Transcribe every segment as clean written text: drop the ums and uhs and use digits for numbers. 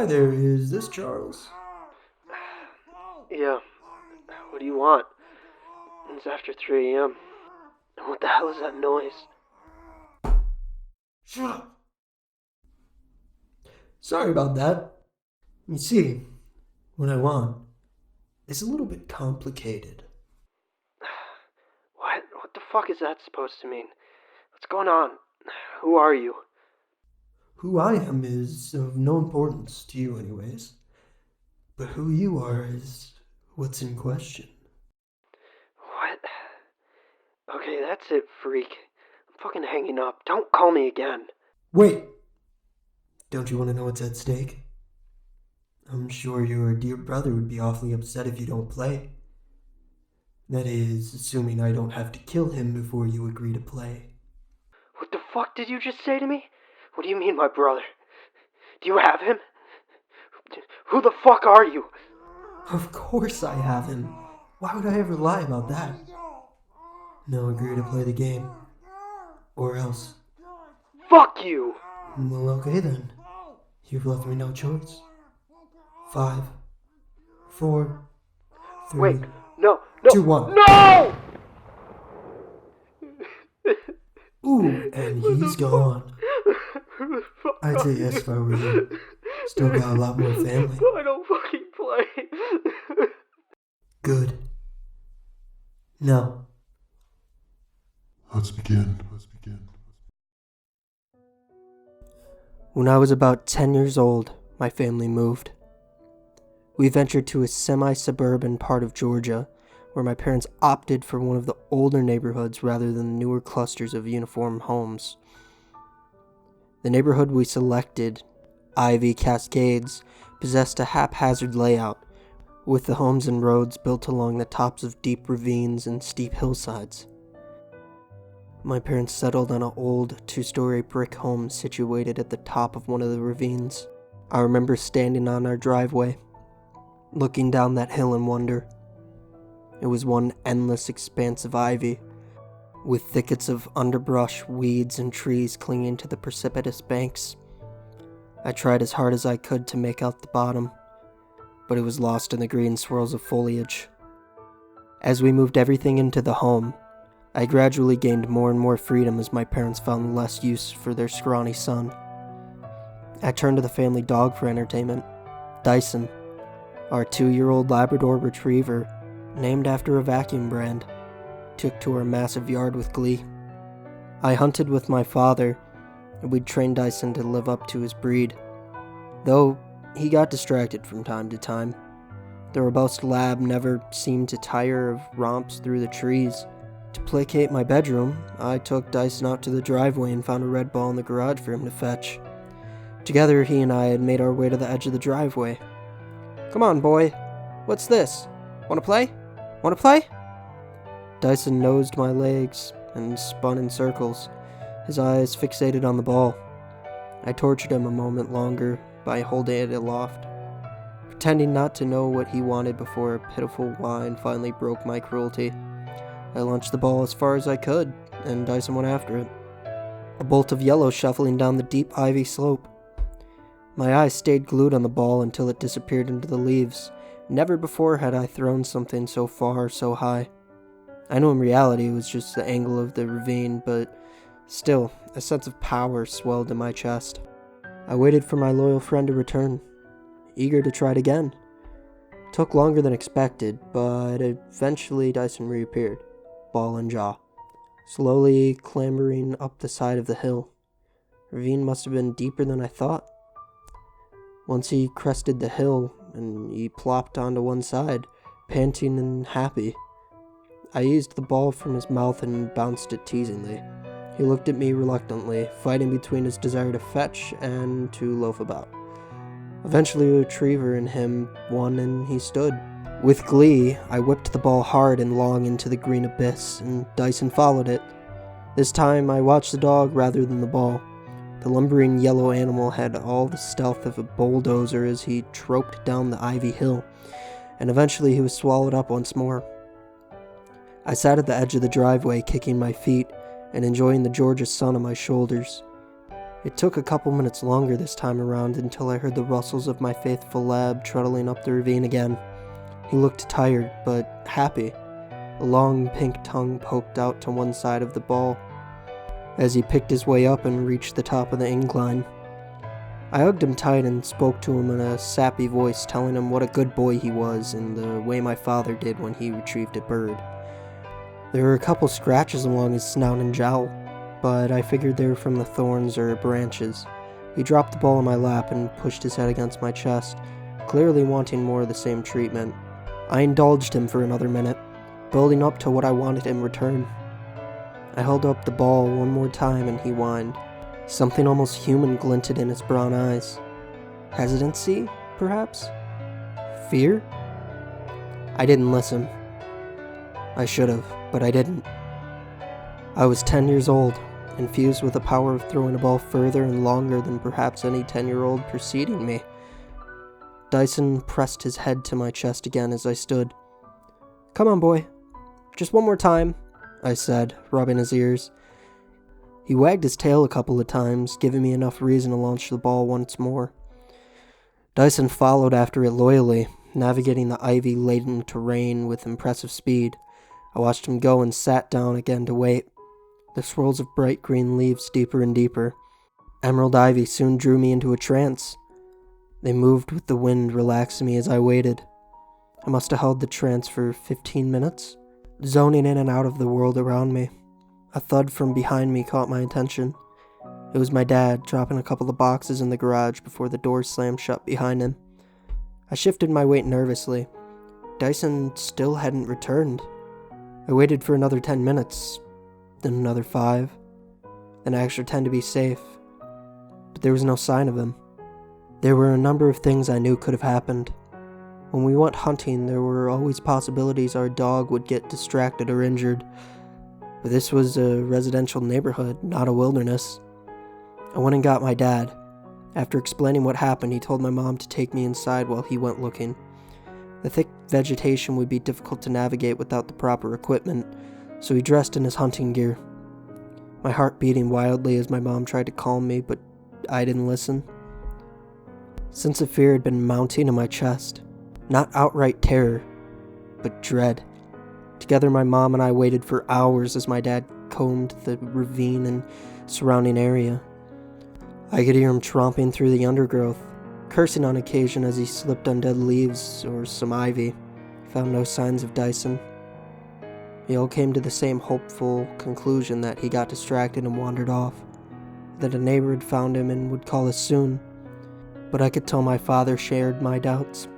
there, is this Charles? Yeah. What do you want? It's after 3 a.m. What the hell is that noise? Shut up! Sorry about that. You see, what I want is a little bit complicated. What the fuck is that supposed to mean? What's going on? Who are you? Who I am is of no importance to you anyways. But who you are is what's in question. What? Okay, that's it, freak. I'm fucking hanging up. Don't call me again. Wait! Don't you want to know what's at stake? I'm sure your dear brother would be awfully upset if you don't play. That is, assuming I don't have to kill him before you agree to play. What the fuck did you just say to me? What do you mean, my brother? Do you have him? Who the fuck are you? Of course I have him. Why would I ever lie about that? Now agree to play the game. Or else. Fuck you! Well, okay then. You've left me no choice. 5, 4, 3, Wait, no, 2, 1. No! Ooh, and he's gone. I'd say yes if I were you. Still got a lot more family. I don't fucking play. Good. Now, Let's begin. When I was about 10 years old, my family moved. We ventured to a semi-suburban part of Georgia, where my parents opted for one of the older neighborhoods rather than the newer clusters of uniform homes. The neighborhood we selected, Ivy Cascades, possessed a haphazard layout, with the homes and roads built along the tops of deep ravines and steep hillsides. My parents settled on an old 2-story brick home situated at the top of one of the ravines. I remember standing on our driveway, looking down that hill in wonder. It was one endless expanse of ivy, with thickets of underbrush, weeds, and trees clinging to the precipitous banks. I tried as hard as I could to make out the bottom, but it was lost in the green swirls of foliage. As we moved everything into the home, I gradually gained more and more freedom as my parents found less use for their scrawny son. I turned to the family dog for entertainment, Dyson, our 2-year-old Labrador Retriever, named after a vacuum brand, took to our massive yard with glee. I hunted with my father, and we'd trained Dyson to live up to his breed, though he got distracted from time to time. The robust lab never seemed to tire of romps through the trees. To placate my bedroom, I took Dyson out to the driveway and found a red ball in the garage for him to fetch. Together, he and I had made our way to the edge of the driveway. "Come on, boy. What's this? Wanna play? Dyson nosed my legs and spun in circles, his eyes fixated on the ball. I tortured him a moment longer by holding it aloft, pretending not to know what he wanted before a pitiful whine finally broke my cruelty. I launched the ball as far as I could, and Dyson went after it. A bolt of yellow shuffling down the deep ivy slope. My eyes stayed glued on the ball until it disappeared into the leaves. Never before had I thrown something so far, so high. I knew in reality it was just the angle of the ravine, but still, a sense of power swelled in my chest. I waited for my loyal friend to return, eager to try it again. It took longer than expected, but eventually Dyson reappeared, ball and jaw, slowly clambering up the side of the hill. The ravine must have been deeper than I thought. Once he crested the hill, and he plopped onto one side, panting and happy. I eased the ball from his mouth and bounced it teasingly. He looked at me reluctantly, fighting between his desire to fetch and to loaf about. Eventually, a retriever in him won, and he stood. With glee, I whipped the ball hard and long into the green abyss, and Dyson followed it. This time, I watched the dog rather than the ball. The lumbering yellow animal had all the stealth of a bulldozer as he troped down the ivy hill, and eventually he was swallowed up once more. I sat at the edge of the driveway, kicking my feet and enjoying the Georgia sun on my shoulders. It took a couple minutes longer this time around until I heard the rustles of my faithful lab trundling up the ravine again. He looked tired, but happy. A long pink tongue poked out to one side of the ball as he picked his way up and reached the top of the incline. I hugged him tight and spoke to him in a sappy voice, telling him what a good boy he was in the way my father did when he retrieved a bird. There were a couple scratches along his snout and jowl, but I figured they were from the thorns or branches. He dropped the ball in my lap and pushed his head against my chest, clearly wanting more of the same treatment. I indulged him for another minute, building up to what I wanted in return. I held up the ball one more time and he whined. Something almost human glinted in his brown eyes. Hesitancy, perhaps? Fear? I didn't listen. I should have, but I didn't. I was 10 years old, infused with the power of throwing a ball further and longer than perhaps any 10-year-old preceding me. Dyson pressed his head to my chest again as I stood. "Come on, boy. Just one more time," I said, rubbing his ears. He wagged his tail a couple of times, giving me enough reason to launch the ball once more. Dyson followed after it loyally, navigating the ivy-laden terrain with impressive speed. I watched him go and sat down again to wait. The swirls of bright green leaves deeper and deeper. Emerald ivy soon drew me into a trance. They moved with the wind, relaxing me as I waited. I must have held the trance for 15 minutes, zoning in and out of the world around me. A thud from behind me caught my attention. It was my dad, dropping a couple of boxes in the garage before the door slammed shut behind him. I shifted my weight nervously. Dyson still hadn't returned. I waited for another 10 minutes, then another 5, then an extra 10 to be safe. But there was no sign of him. There were a number of things I knew could have happened. When we went hunting, there were always possibilities our dog would get distracted or injured. But this was a residential neighborhood, not a wilderness. I went and got my dad. After explaining what happened, he told my mom to take me inside while he went looking. The thick vegetation would be difficult to navigate without the proper equipment, so he dressed in his hunting gear. My heart beating wildly as my mom tried to calm me, but I didn't listen. Sense of fear had been mounting in my chest. Not outright terror, but dread. Together, my mom and I waited for hours as my dad combed the ravine and surrounding area. I could hear him tromping through the undergrowth, cursing on occasion as he slipped on dead leaves or some ivy. Found no signs of Dyson. We all came to the same hopeful conclusion that he got distracted and wandered off, that a neighbor had found him and would call us soon. But I could tell my father shared my doubts.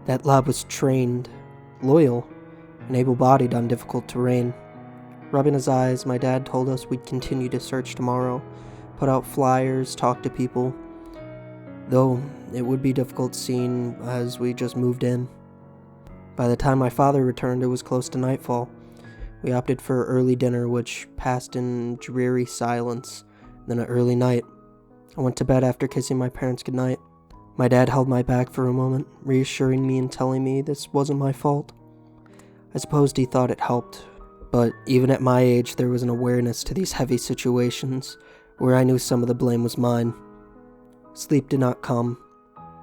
That lab was trained, loyal, and able-bodied on difficult terrain. Rubbing his eyes, my dad told us we'd continue to search tomorrow, put out flyers, talk to people, though it would be difficult seeing as we just moved in. By the time my father returned, it was close to nightfall. We opted for early dinner, which passed in dreary silence, then an early night. I went to bed after kissing my parents goodnight. My dad held my back for a moment, reassuring me and telling me this wasn't my fault. I supposed he thought it helped, but even at my age there was an awareness to these heavy situations where I knew some of the blame was mine. Sleep did not come.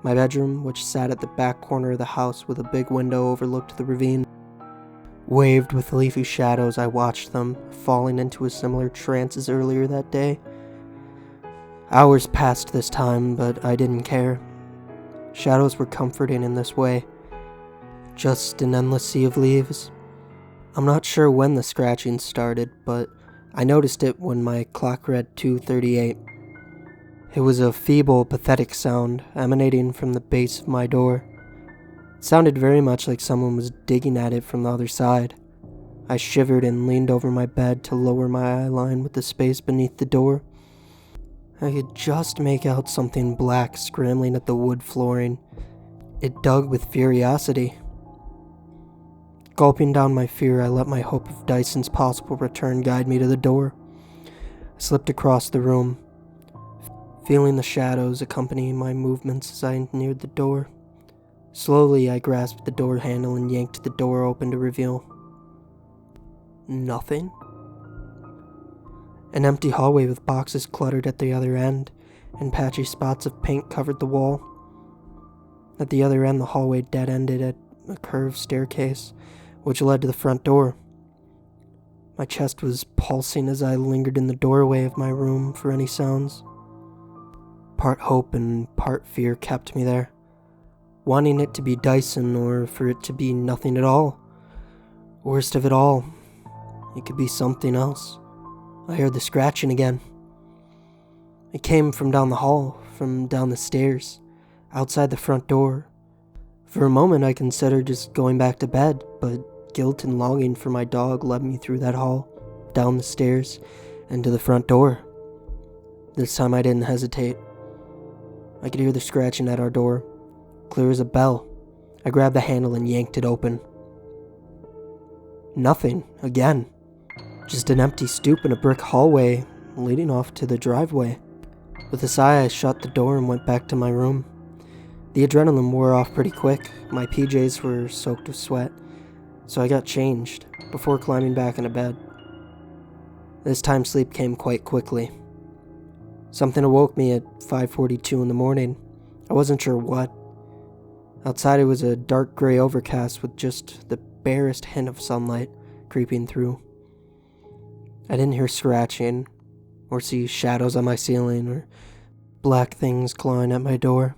My bedroom, which sat at the back corner of the house with a big window overlooked the ravine, waved with leafy shadows. I watched them, falling into a similar trance as earlier that day. Hours passed this time, but I didn't care. Shadows were comforting in this way. Just an endless sea of leaves. I'm not sure when the scratching started, but I noticed it when my clock read 2:38. It was a feeble, pathetic sound emanating from the base of my door. It sounded very much like someone was digging at it from the other side. I shivered and leaned over my bed to lower my eye line with the space beneath the door. I could just make out something black scrambling at the wood flooring. It dug with furiosity. Gulping down my fear, I let my hope of Dyson's possible return guide me to the door. I slipped across the room, feeling the shadows accompanying my movements as I neared the door. Slowly, I grasped the door handle and yanked the door open to reveal nothing. An empty hallway with boxes cluttered at the other end, and patchy spots of paint covered the wall. At the other end, the hallway dead-ended at a curved staircase, which led to the front door. My chest was pulsing as I lingered in the doorway of my room for any sounds. Part hope and part fear kept me there, wanting it to be Dyson or for it to be nothing at all. Worst of it all, it could be something else. I heard the scratching again. It came from down the hall, from down the stairs, outside the front door. For a moment I considered just going back to bed, but guilt and longing for my dog led me through that hall, down the stairs, and to the front door. This time I didn't hesitate. I could hear the scratching at our door, clear as a bell. I grabbed the handle and yanked it open. Nothing, again. Just an empty stoop and a brick hallway leading off to the driveway. With a sigh, I shut the door and went back to my room. The adrenaline wore off pretty quick. My PJs were soaked with sweat, so I got changed before climbing back into bed. This time sleep came quite quickly. Something awoke me at 5:42 in the morning. I wasn't sure what. Outside it was a dark gray overcast with just the barest hint of sunlight creeping through. I didn't hear scratching, or see shadows on my ceiling, or black things clawing at my door.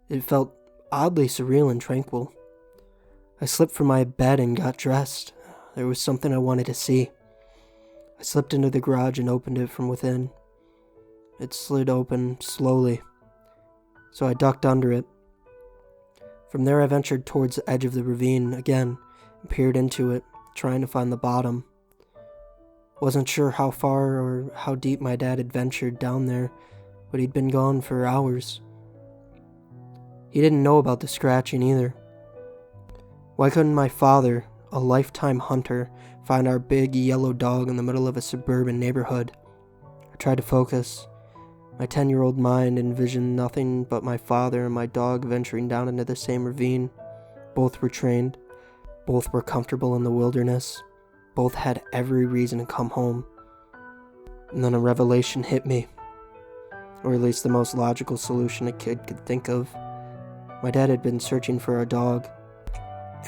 It felt oddly surreal and tranquil. I slipped from my bed and got dressed. There was something I wanted to see. I slipped into the garage and opened it from within. It slid open slowly, so I ducked under it. From there I ventured towards the edge of the ravine again and peered into it, trying to find the bottom. Wasn't sure how far or how deep my dad had ventured down there, but he'd been gone for hours. He didn't know about the scratching either. Why couldn't my father, a lifetime hunter, find our big yellow dog in the middle of a suburban neighborhood? I tried to focus. My 10-year-old mind envisioned nothing but my father and my dog venturing down into the same ravine. Both were trained. Both were comfortable in the wilderness. Both had every reason to come home. And then a revelation hit me. Or at least the most logical solution a kid could think of. My dad had been searching for our dog.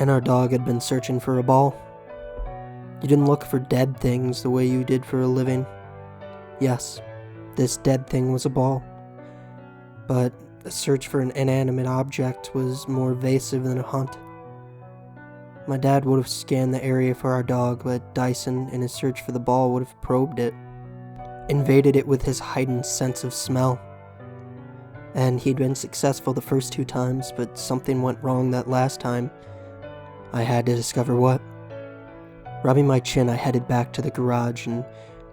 And our dog had been searching for a ball. You didn't look for dead things the way you did for a living. Yes, this dead thing was a ball. But a search for an inanimate object was more evasive than a hunt. My dad would have scanned the area for our dog, but Dyson, in his search for the ball, would have probed it, invaded it with his heightened sense of smell. And he'd been successful the first 2 times, but something went wrong that last time. I had to discover what. Rubbing my chin, I headed back to the garage and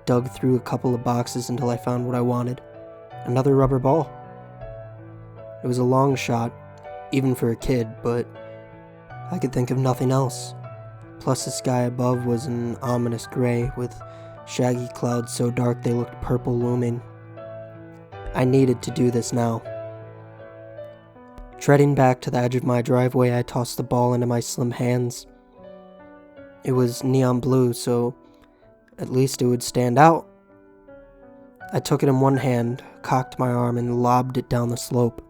dug through a couple of boxes until I found what I wanted. Another rubber ball. It was a long shot, even for a kid, but I could think of nothing else. Plus the sky above was an ominous gray, with shaggy clouds so dark they looked purple looming. I needed to do this now. Treading back to the edge of my driveway, I tossed the ball into my slim hands. It was neon blue, so at least it would stand out. I took it in one hand, cocked my arm, and lobbed it down the slope.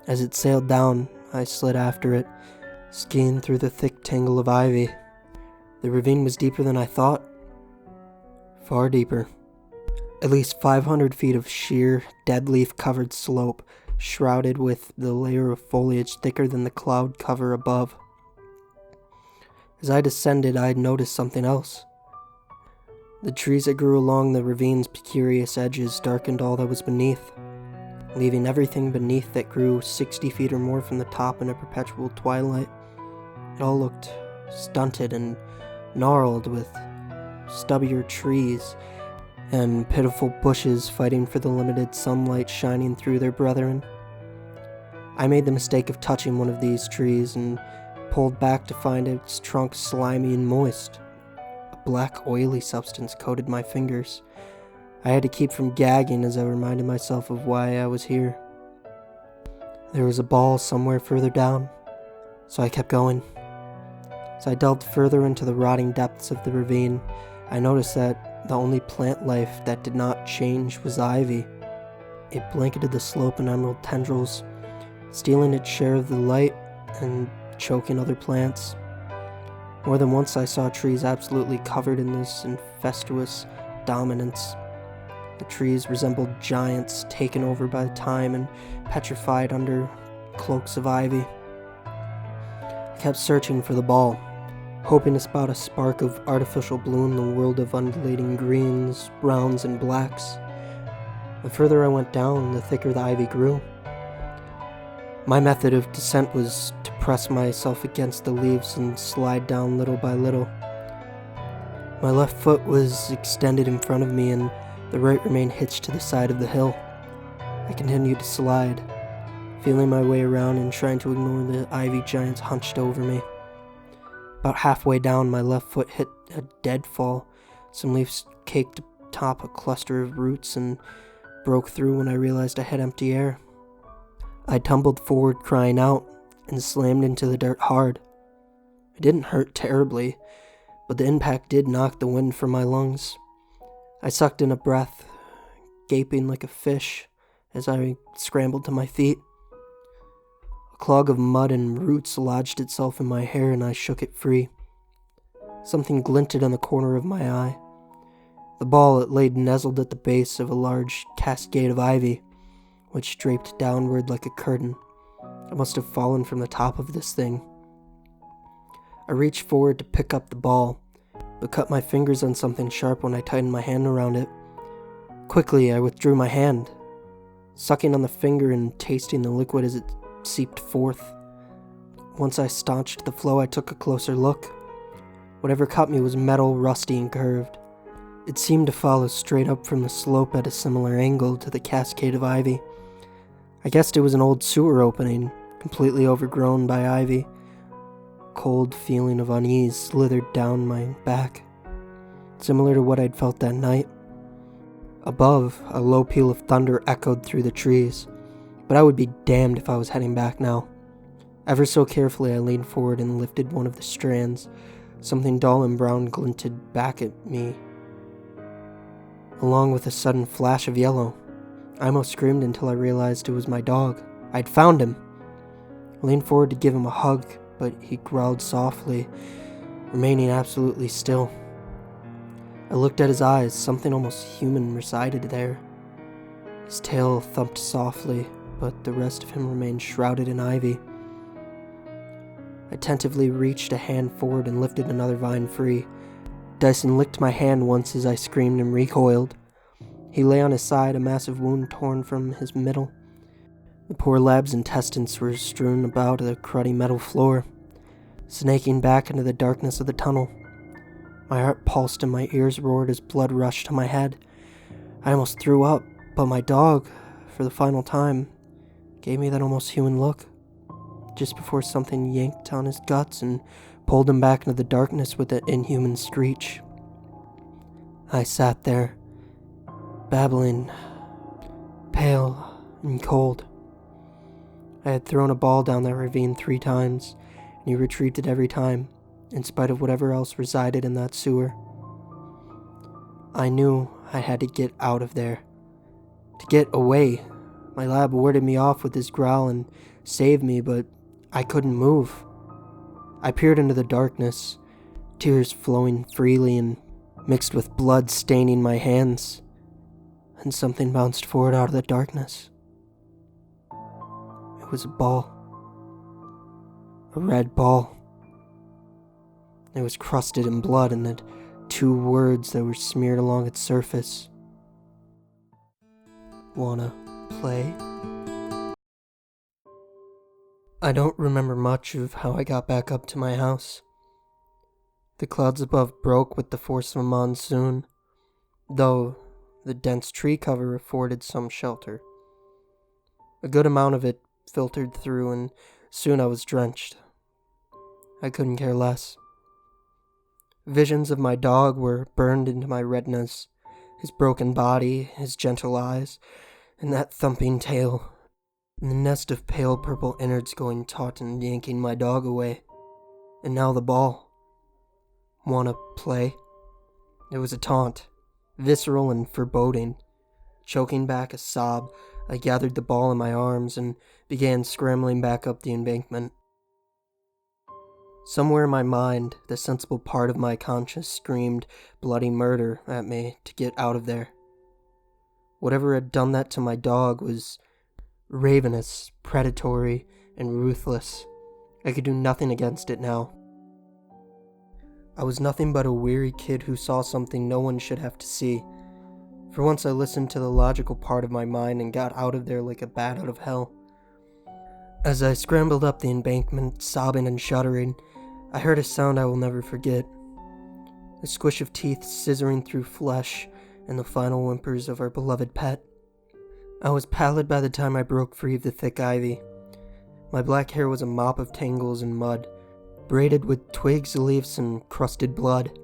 As it sailed down, I slid after it, skiing through the thick tangle of ivy. The ravine was deeper than I thought. Far deeper. At least 500 feet of sheer, dead leaf-covered slope, shrouded with the layer of foliage thicker than the cloud cover above. As I descended, I had noticed something else. The trees that grew along the ravine's precarious edges darkened all that was beneath, leaving everything beneath that grew 60 feet or more from the top in a perpetual twilight. It all looked stunted and gnarled, with stubbier trees and pitiful bushes fighting for the limited sunlight shining through their brethren. I made the mistake of touching one of these trees and pulled back to find its trunk slimy and moist. A black, oily substance coated my fingers. I had to keep from gagging as I reminded myself of why I was here. There was a ball somewhere further down, so I kept going. As I delved further into the rotting depths of the ravine, I noticed that The only plant life that did not change was ivy. It blanketed the slope in emerald tendrils, stealing its share of the light and choking other plants. More than once I saw trees absolutely covered in this incestuous dominance. The trees resembled giants taken over by time and petrified under cloaks of ivy. I kept searching for the ball, hoping to spot a spark of artificial blue in the world of undulating greens, browns, and blacks. The further I went down, the thicker the ivy grew. My method of descent was to press myself against the leaves and slide down little by little. My left foot was extended in front of me and the right remained hitched to the side of the hill. I continued to slide, feeling my way around and trying to ignore the ivy giants hunched over me. About halfway down, my left foot hit a deadfall. Some leaves caked atop a cluster of roots and broke through when I realized I had empty air. I tumbled forward crying out and slammed into the dirt hard. It didn't hurt terribly, but the impact did knock the wind from my lungs. I sucked in a breath, gaping like a fish as I scrambled to my feet. A clog of mud and roots lodged itself in my hair and I shook it free. Something glinted on the corner of my eye. The ball it lay nestled at the base of a large cascade of ivy, which draped downward like a curtain. I must have fallen from the top of this thing. I reached forward to pick up the ball, but cut my fingers on something sharp when I tightened my hand around it. Quickly, I withdrew my hand, sucking on the finger and tasting the liquid as it seeped forth. Once I staunched the flow, I took a closer look. Whatever cut me was metal, rusty, and curved. It seemed to follow straight up from the slope at a similar angle to the cascade of ivy. I guessed it was an old sewer opening, completely overgrown by ivy. A cold feeling of unease slithered down my back, similar to what I'd felt that night. Above, a low peal of thunder echoed through the trees, but I would be damned if I was heading back now. Ever so carefully, I leaned forward and lifted one of the strands. Something dull and brown glinted back at me, along with a sudden flash of yellow. I almost screamed until I realized it was my dog. I'd found him. I leaned forward to give him a hug, but he growled softly, remaining absolutely still. I looked at his eyes. Something almost human resided there. His tail thumped softly, but the rest of him remained shrouded in ivy. I tentatively reached a hand forward and lifted another vine free. Dyson licked my hand once as I screamed and recoiled. He lay on his side, a massive wound torn from his middle. The poor lab's intestines were strewn about the cruddy metal floor, snaking back into the darkness of the tunnel. My heart pulsed and my ears roared as blood rushed to my head. I almost threw up, but my dog, for the final time, gave me that almost human look, just before something yanked on his guts and pulled him back into the darkness with an inhuman screech. I sat there, babbling, pale and cold. I had thrown a ball down that ravine 3 times, and he retrieved it every time, in spite of whatever else resided in that sewer. I knew I had to get out of there. To get away. My lab warded me off with his growl and saved me, but I couldn't move. I peered into the darkness, tears flowing freely and mixed with blood staining my hands, and something bounced forward out of the darkness. It was a ball. A red ball. It was crusted in blood and had 2 words that were smeared along its surface. Wanna play? I don't remember much of how I got back up to my house. The clouds above broke with the force of a monsoon, though the dense tree cover afforded some shelter. A good amount of it filtered through, and soon I was drenched. I couldn't care less. Visions of my dog were burned into my retinas, his broken body, his gentle eyes, and that thumping tail, and the nest of pale purple innards going taut and yanking my dog away. And now the ball. Wanna play? It was a taunt, visceral and foreboding. Choking back a sob, I gathered the ball in my arms and began scrambling back up the embankment. Somewhere in my mind, the sensible part of my conscience screamed bloody murder at me to get out of there. Whatever had done that to my dog was ravenous, predatory, and ruthless. I could do nothing against it now. I was nothing but a weary kid who saw something no one should have to see. For once I listened to the logical part of my mind and got out of there like a bat out of hell. As I scrambled up the embankment, sobbing and shuddering, I heard a sound I will never forget. The squish of teeth scissoring through flesh and the final whimpers of our beloved pet. I was pallid by the time I broke free of the thick ivy. My black hair was a mop of tangles and mud, braided with twigs, leaves, and crusted blood.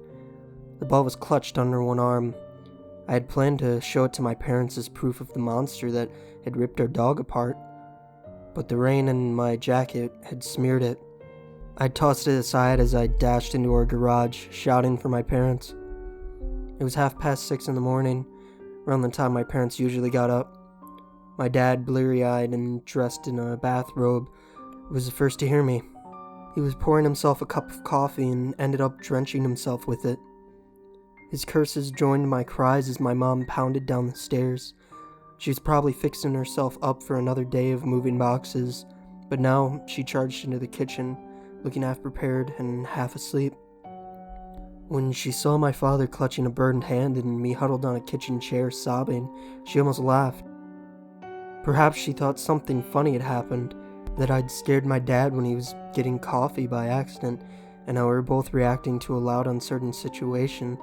The ball was clutched under one arm. I had planned to show it to my parents as proof of the monster that had ripped our dog apart, but the rain and my jacket had smeared it. I tossed it aside as I dashed into our garage, shouting for my parents. It was 6:30 in the morning, around the time my parents usually got up. My dad, bleary-eyed and dressed in a bathrobe, was the first to hear me. He was pouring himself a cup of coffee and ended up drenching himself with it. His curses joined my cries as my mom pounded down the stairs. She was probably fixing herself up for another day of moving boxes, but now she charged into the kitchen, looking half prepared and half asleep. When she saw my father clutching a burned hand and me huddled on a kitchen chair sobbing, she almost laughed. Perhaps she thought something funny had happened, that I'd scared my dad when he was getting coffee by accident, and how we were both reacting to a loud, uncertain situation.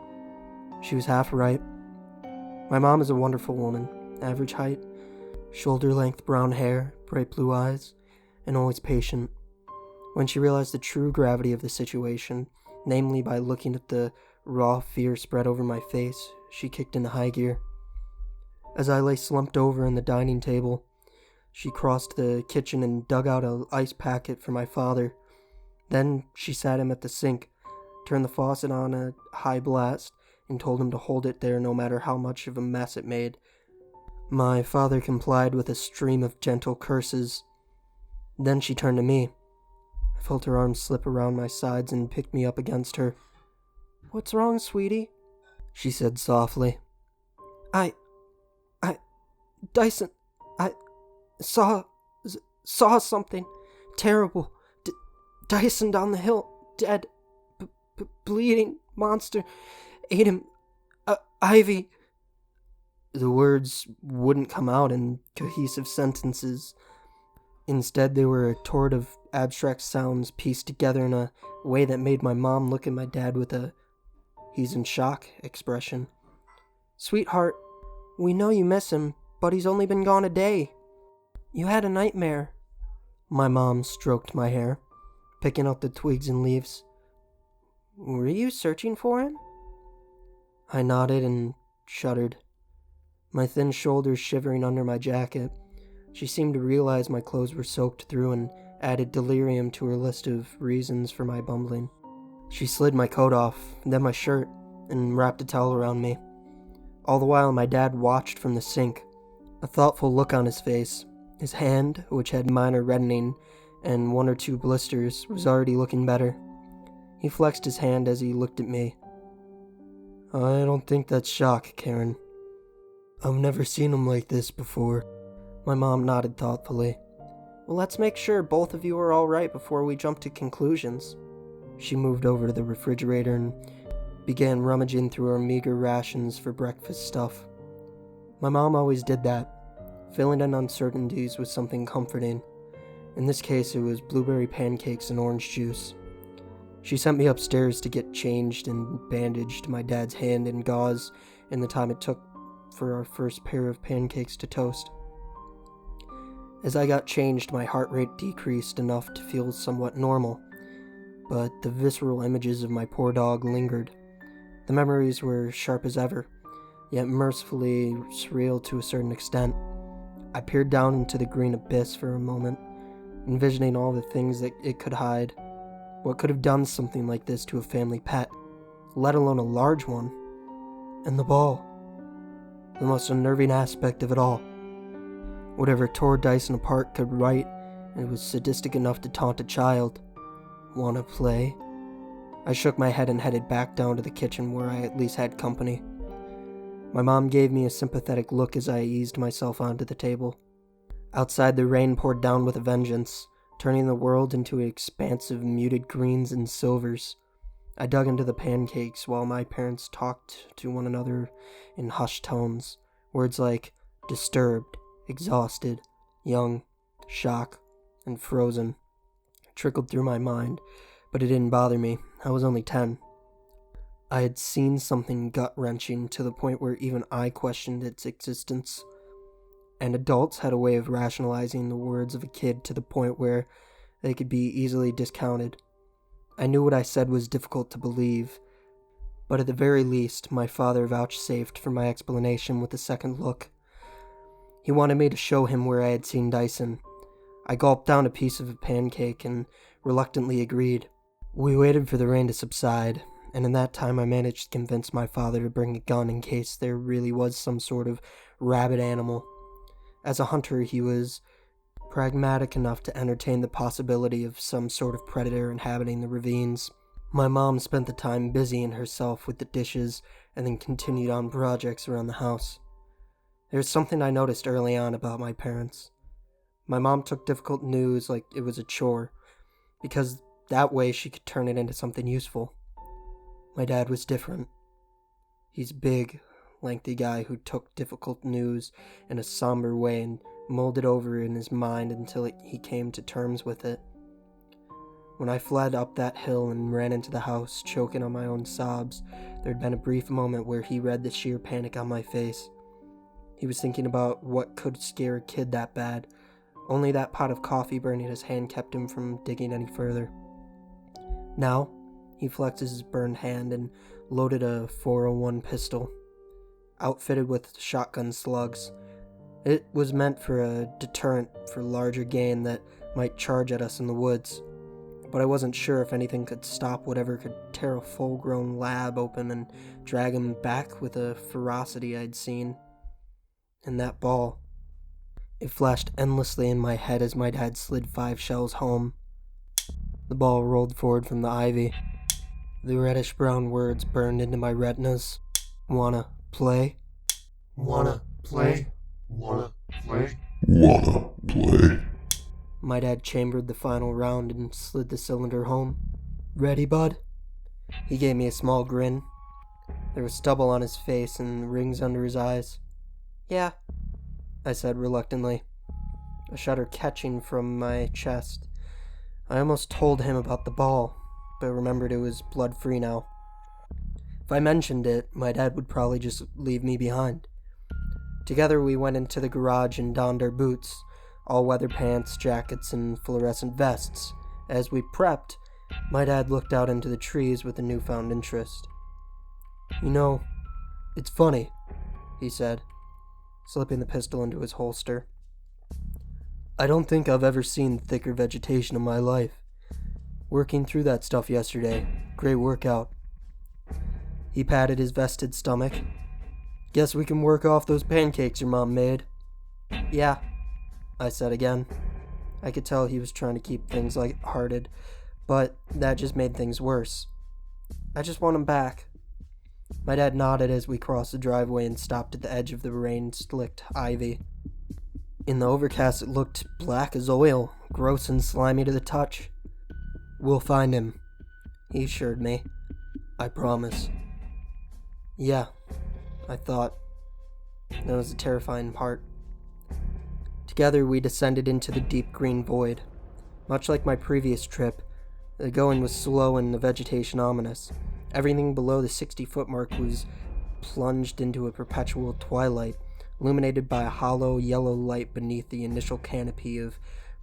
She was half right. My mom is a wonderful woman, average height, shoulder-length brown hair, bright blue eyes, and always patient. When she realized the true gravity of the situation, namely by looking at the raw fear spread over my face, she kicked into high gear. As I lay slumped over on the dining table, she crossed the kitchen and dug out an ice packet for my father. Then she sat him at the sink, turned the faucet on a high blast, and told him to hold it there no matter how much of a mess it made. My father complied with a stream of gentle curses. Then she turned to me. I felt her arms slip around my sides and picked me up against her. "What's wrong, sweetie?" she said softly. Dyson, I saw something terrible. Dyson down the hill, dead, bleeding, monster, ate him, Ivy." The words wouldn't come out in cohesive sentences. Instead, they were a torrent of abstract sounds pieced together in a way that made my mom look at my dad with a "he's in shock" expression. "Sweetheart, we know you miss him, but he's only been gone a day. You had a nightmare." My mom stroked my hair, picking out the twigs and leaves. "Were you searching for him?" I nodded and shuddered, my thin shoulders shivering under my jacket. She seemed to realize my clothes were soaked through and added delirium to her list of reasons for my bumbling. She slid my coat off, then my shirt, and wrapped a towel around me. All the while my dad watched from the sink, a thoughtful look on his face. His hand, which had minor reddening and 1 or 2 blisters, was already looking better. He flexed his hand as he looked at me. "I don't think that's shock, Karen. I've never seen him like this before." My mom nodded thoughtfully. "Well, let's make sure both of you are all right before we jump to conclusions." She moved over to the refrigerator and began rummaging through our meager rations for breakfast stuff. My mom always did that, filling in uncertainties with something comforting. In this case, it was blueberry pancakes and orange juice. She sent me upstairs to get changed and bandaged my dad's hand in gauze in the time it took for our first pair of pancakes to toast. As I got changed, my heart rate decreased enough to feel somewhat normal, but the visceral images of my poor dog lingered. The memories were sharp as ever, yet mercifully surreal to a certain extent. I peered down into the green abyss for a moment, envisioning all the things that it could hide. What could have done something like this to a family pet, let alone a large one? And the ball. the most unnerving aspect of it all. Whatever tore Dyson apart could write, it was sadistic enough to taunt a child. Wanna play? I shook my head and headed back down to the kitchen where I at least had company. My mom gave me a sympathetic look as I eased myself onto the table. Outside, the rain poured down with a vengeance, turning the world into an expanse of muted greens and silvers. I dug into the pancakes while my parents talked to one another in hushed tones. Words like disturbed, exhausted, young, shock, and frozen trickled through my mind, but it didn't bother me. I was only 10. I had seen something gut-wrenching to the point where even I questioned its existence. And adults had a way of rationalizing the words of a kid to the point where they could be easily discounted. I knew what I said was difficult to believe, but at the very least, my father vouchsafed for my explanation with a second look. He wanted me to show him where I had seen Dyson. I gulped down a piece of a pancake and reluctantly agreed. We waited for the rain to subside, and in that time I managed to convince my father to bring a gun in case there really was some sort of rabid animal. As a hunter, he was pragmatic enough to entertain the possibility of some sort of predator inhabiting the ravines. My mom spent the time busying herself with the dishes and then continued on projects around the house. There's something I noticed early on about my parents. My mom took difficult news like it was a chore, because that way she could turn it into something useful. My dad was different. He's a big, lengthy guy who took difficult news in a somber way and mulled it over in his mind until he came to terms with it. When I fled up that hill and ran into the house, choking on my own sobs, there'd been a brief moment where he read the sheer panic on my face. He was thinking about what could scare a kid that bad. Only that pot of coffee burning his hand kept him from digging any further. Now, he flexed his burned hand and loaded a .401 pistol, outfitted with shotgun slugs. It was meant for a deterrent for larger game that might charge at us in the woods, but I wasn't sure if anything could stop whatever could tear a full-grown lab open and drag him back with a ferocity I'd seen. And that ball. It flashed endlessly in my head as my dad slid 5 shells home. The ball rolled forward from the ivy. The reddish-brown words burned into my retinas. Wanna play? Wanna play? Wanna play? Wanna play? My dad chambered the final round and slid the cylinder home. Ready, bud? He gave me a small grin. There was stubble on his face and rings under his eyes. Yeah, I said reluctantly, a shudder catching from my chest. I almost told him about the ball, but remembered it was blood-free now. If I mentioned it, my dad would probably just leave me behind. Together we went into the garage and donned our boots, all-weather pants, jackets, and fluorescent vests. As we prepped, my dad looked out into the trees with a newfound interest. You know, it's funny, he said, slipping the pistol into his holster. I don't think I've ever seen thicker vegetation in my life. Working through that stuff yesterday. Great workout. He patted his vested stomach. Guess we can work off those pancakes your mom made. Yeah, I said again. I could tell he was trying to keep things light-hearted, but that just made things worse. I just want him back. My dad nodded as we crossed the driveway and stopped at the edge of the rain-slicked ivy. In the overcast, it looked black as oil, gross and slimy to the touch. We'll find him, he assured me. I promise. Yeah, I thought. That was the terrifying part. Together, we descended into the deep green void. Much like my previous trip, the going was slow and the vegetation ominous. Everything below the 60-foot mark was plunged into a perpetual twilight, illuminated by a hollow yellow light beneath the initial canopy of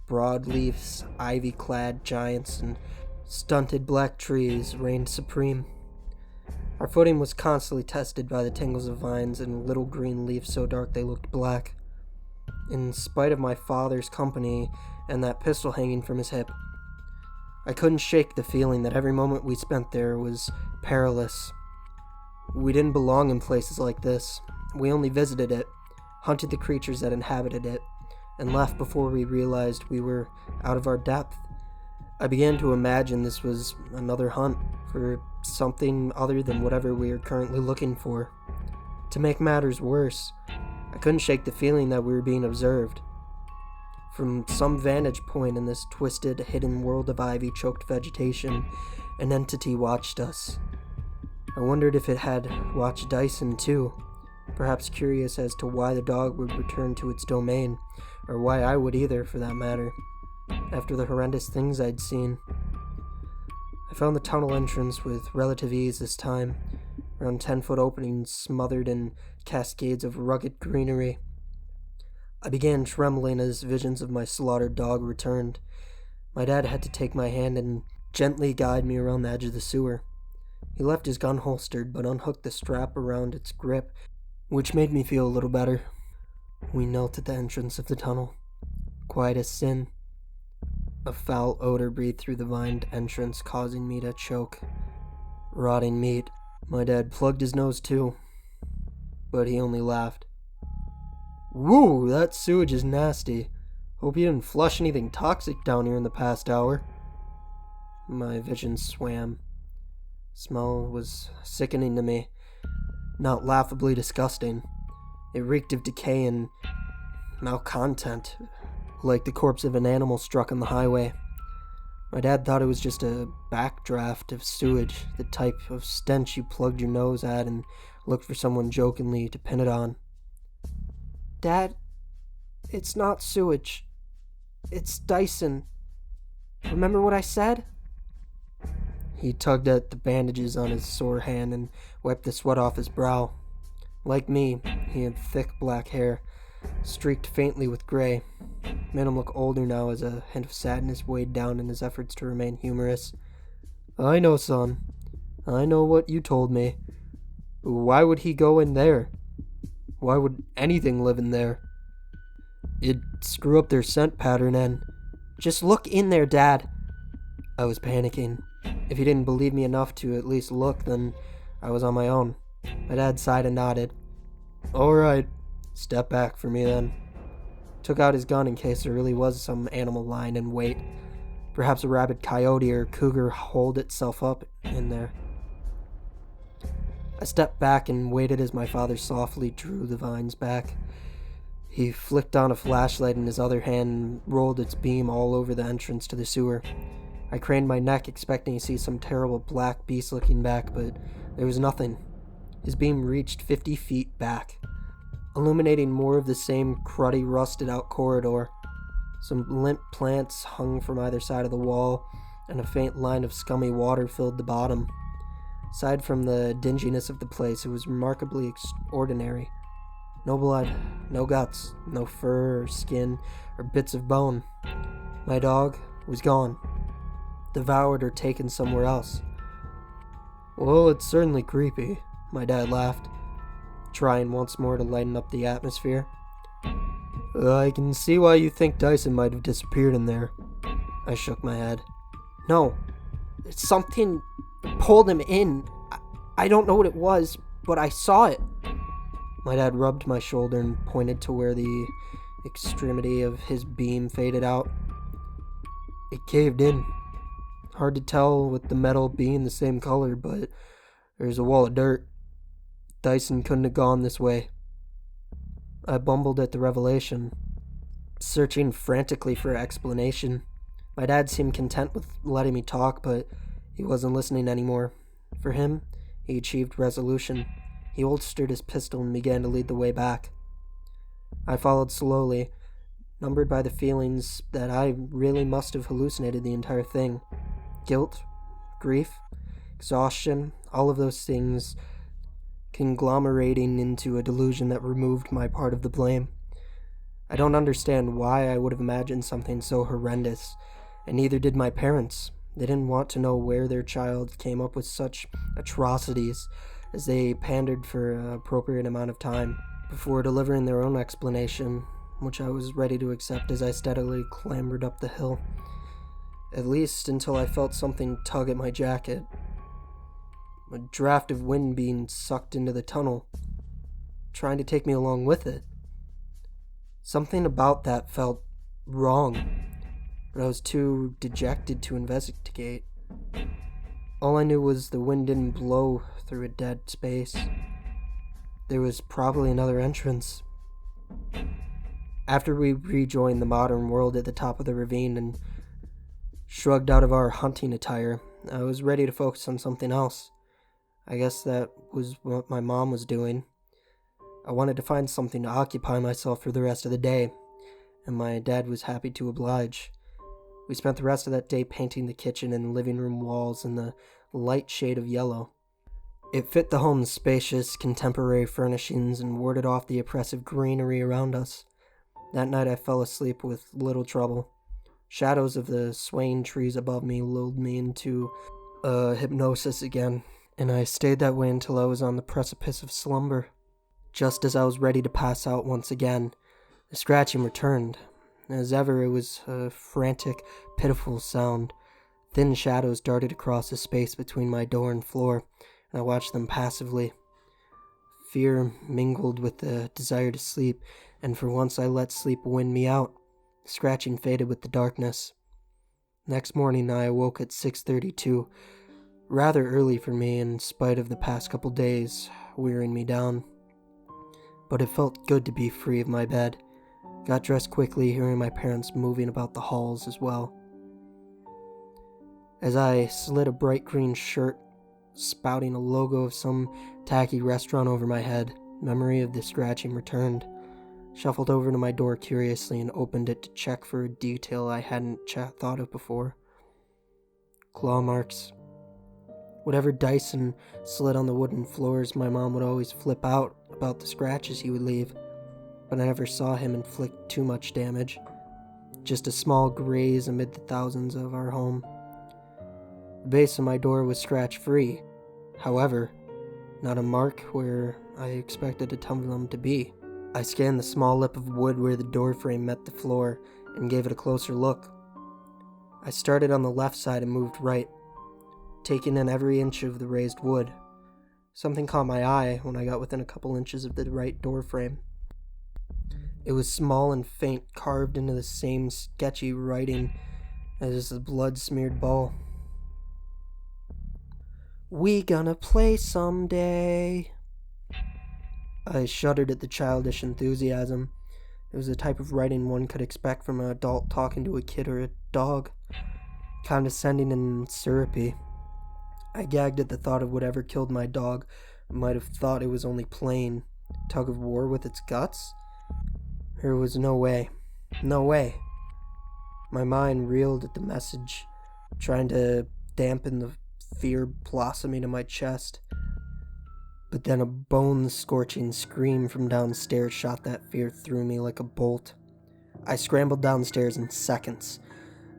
broadleafs, ivy-clad giants, and stunted black trees reigned supreme. Our footing was constantly tested by the tangles of vines and little green leaves so dark they looked black. In spite of my father's company and that pistol hanging from his hip, I couldn't shake the feeling that every moment we spent there was perilous. We didn't belong in places like this. We only visited it, hunted the creatures that inhabited it, and left before we realized we were out of our depth. I began to imagine this was another hunt for something other than whatever we are currently looking for. To make matters worse, I couldn't shake the feeling that we were being observed. From some vantage point in this twisted, hidden world of ivy-choked vegetation, an entity watched us. I wondered if it had watched Dyson too, perhaps curious as to why the dog would return to its domain, or why I would either, for that matter, after the horrendous things I'd seen. I found the tunnel entrance with relative ease this time, around 10-foot openings smothered in cascades of rugged greenery. I began trembling as visions of my slaughtered dog returned. My dad had to take my hand and gently guide me around the edge of the sewer. He left his gun holstered, but unhooked the strap around its grip, which made me feel a little better. We knelt at the entrance of the tunnel, quiet as sin. A foul odor breathed through the vined entrance, causing me to choke. Rotting meat. My dad plugged his nose too, but he only laughed. "Woo, that sewage is nasty. Hope you didn't flush anything toxic down here in the past hour." My vision swam. Smell was sickening to me, not laughably disgusting. It reeked of decay and malcontent, like the corpse of an animal struck on the highway. My dad thought it was just a backdraft of sewage, the type of stench you plugged your nose at and looked for someone jokingly to pin it on. "Dad, it's not sewage. It's Dyson. Remember what I said?" He tugged at the bandages on his sore hand and wiped the sweat off his brow. Like me, he had thick black hair, streaked faintly with gray. Made him look older now as a hint of sadness weighed down in his efforts to remain humorous. "I know, son. I know what you told me. Why would he go in there? Why would anything live in there? It'd screw up their scent pattern and..." "Just look in there, Dad." I was panicking. If he didn't believe me enough to at least look, then I was on my own. My dad sighed and nodded. "All right. Step back for me then." Took out his gun in case there really was some animal lying in wait. Perhaps a rabid coyote or cougar holed itself up in there. I stepped back and waited as my father softly drew the vines back. He flicked on a flashlight in his other hand and rolled its beam all over the entrance to the sewer. I craned my neck, expecting to see some terrible black beast looking back, but there was nothing. His beam reached 50 feet back, illuminating more of the same cruddy, rusted-out corridor. Some limp plants hung from either side of the wall, and a faint line of scummy water filled the bottom. Aside from the dinginess of the place, it was remarkably extraordinary. No blood, no guts, no fur or skin or bits of bone. My dog was gone, devoured or taken somewhere else. "Well, it's certainly creepy," my dad laughed, trying once more to lighten up the atmosphere. "I can see why you think Dyson might have disappeared in there." I shook my head. "No, something pulled him in. I don't know what it was, but I saw it." My dad rubbed my shoulder and pointed to where the extremity of his beam faded out. "It caved in. Hard to tell with the metal being the same color, but there's a wall of dirt. Dyson couldn't have gone this way." I bumbled at the revelation, searching frantically for an explanation. My dad seemed content with letting me talk, but he wasn't listening anymore. For him, he achieved resolution. He holstered his pistol and began to lead the way back. I followed slowly, numbered by the feelings that I really must have hallucinated the entire thing. Guilt, grief, exhaustion, all of those things conglomerating into a delusion that removed my part of the blame. I don't understand why I would have imagined something so horrendous, and neither did my parents. They didn't want to know where their child came up with such atrocities, as they pandered for an appropriate amount of time before delivering their own explanation, which I was ready to accept as I steadily clambered up the hill, at least until I felt something tug at my jacket. A draft of wind being sucked into the tunnel. trying to take me along with it. Something about that felt wrong, but I was too dejected to investigate. All I knew was the wind didn't blow through a dead space. There was probably another entrance. After we rejoined the modern world at the top of the ravine and shrugged out of our hunting attire, I was ready to focus on something else. I guess that was what my mom was doing. I wanted to find something to occupy myself for the rest of the day, and my dad was happy to oblige. We spent the rest of that day painting the kitchen and living room walls in the light shade of yellow. It fit the home's spacious, contemporary furnishings and warded off the oppressive greenery around us. That night I fell asleep with little trouble. Shadows of the swaying trees above me lulled me into hypnosis again, and I stayed that way until I was on the precipice of slumber. Just as I was ready to pass out once again, the scratching returned. As ever, it was a frantic, pitiful sound. Thin shadows darted across the space between my door and floor, and I watched them passively. Fear mingled with the desire to sleep, and for once I let sleep win me out. The scratching faded with the darkness. Next morning I awoke at 6:32, rather early for me in spite of the past couple days wearing me down. But it felt good to be free of my bed. Got dressed quickly, hearing my parents moving about the halls as well. As I slid a bright green shirt spouting a logo of some tacky restaurant over my head, memory of the scratching returned. Shuffled over to my door curiously and opened it to check for a detail I hadn't thought of before. Claw marks. Whatever Dyson slid on the wooden floors, my mom would always flip out about the scratches he would leave, but I never saw him inflict too much damage. Just a small graze amid the thousands of our home. The base of my door was scratch-free. However, not a mark where I expected a ton of them to be. I scanned the small lip of wood where the door frame met the floor and gave it a closer look. I started on the left side and moved right, taking in every inch of the raised wood. Something caught my eye when I got within a couple inches of the right door frame. It was small and faint, carved into the same sketchy writing as the blood-smeared ball. "We gonna play someday." I shuddered at the childish enthusiasm. It was the type of writing one could expect from an adult talking to a kid or a dog. Condescending and syrupy. I gagged at the thought of whatever killed my dog might have thought it was only playing. Tug of war with its guts? There was no way. No way. My mind reeled at the message, trying to dampen the fear blossoming in my chest. But then a bone-scorching scream from downstairs shot that fear through me like a bolt. I scrambled downstairs in seconds.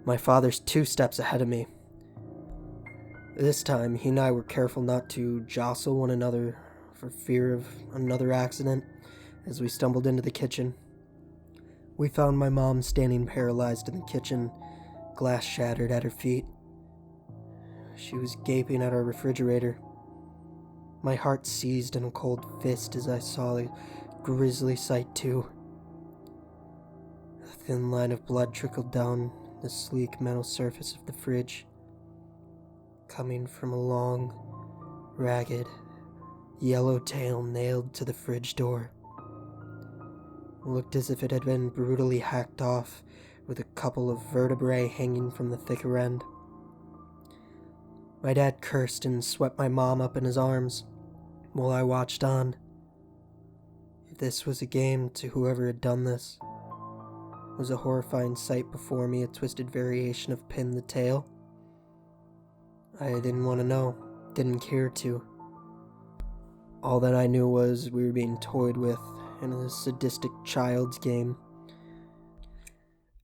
My father's 2 steps ahead of me. This time, he and I were careful not to jostle one another for fear of another accident as we stumbled into the kitchen. We found my mom standing paralyzed in the kitchen, glass shattered at her feet. She was gaping at our refrigerator. My heart seized in a cold fist as I saw the grisly sight too. A thin line of blood trickled down the sleek metal surface of the fridge, coming from a long, ragged, yellow tail nailed to the fridge door. It looked as if it had been brutally hacked off, with a couple of vertebrae hanging from the thicker end. My dad cursed and swept my mom up in his arms, while I watched on. If this was a game to whoever had done this, was a horrifying sight before me, a twisted variation of Pin the Tail? I didn't want to know, didn't care to. All that I knew was we were being toyed with in a sadistic child's game.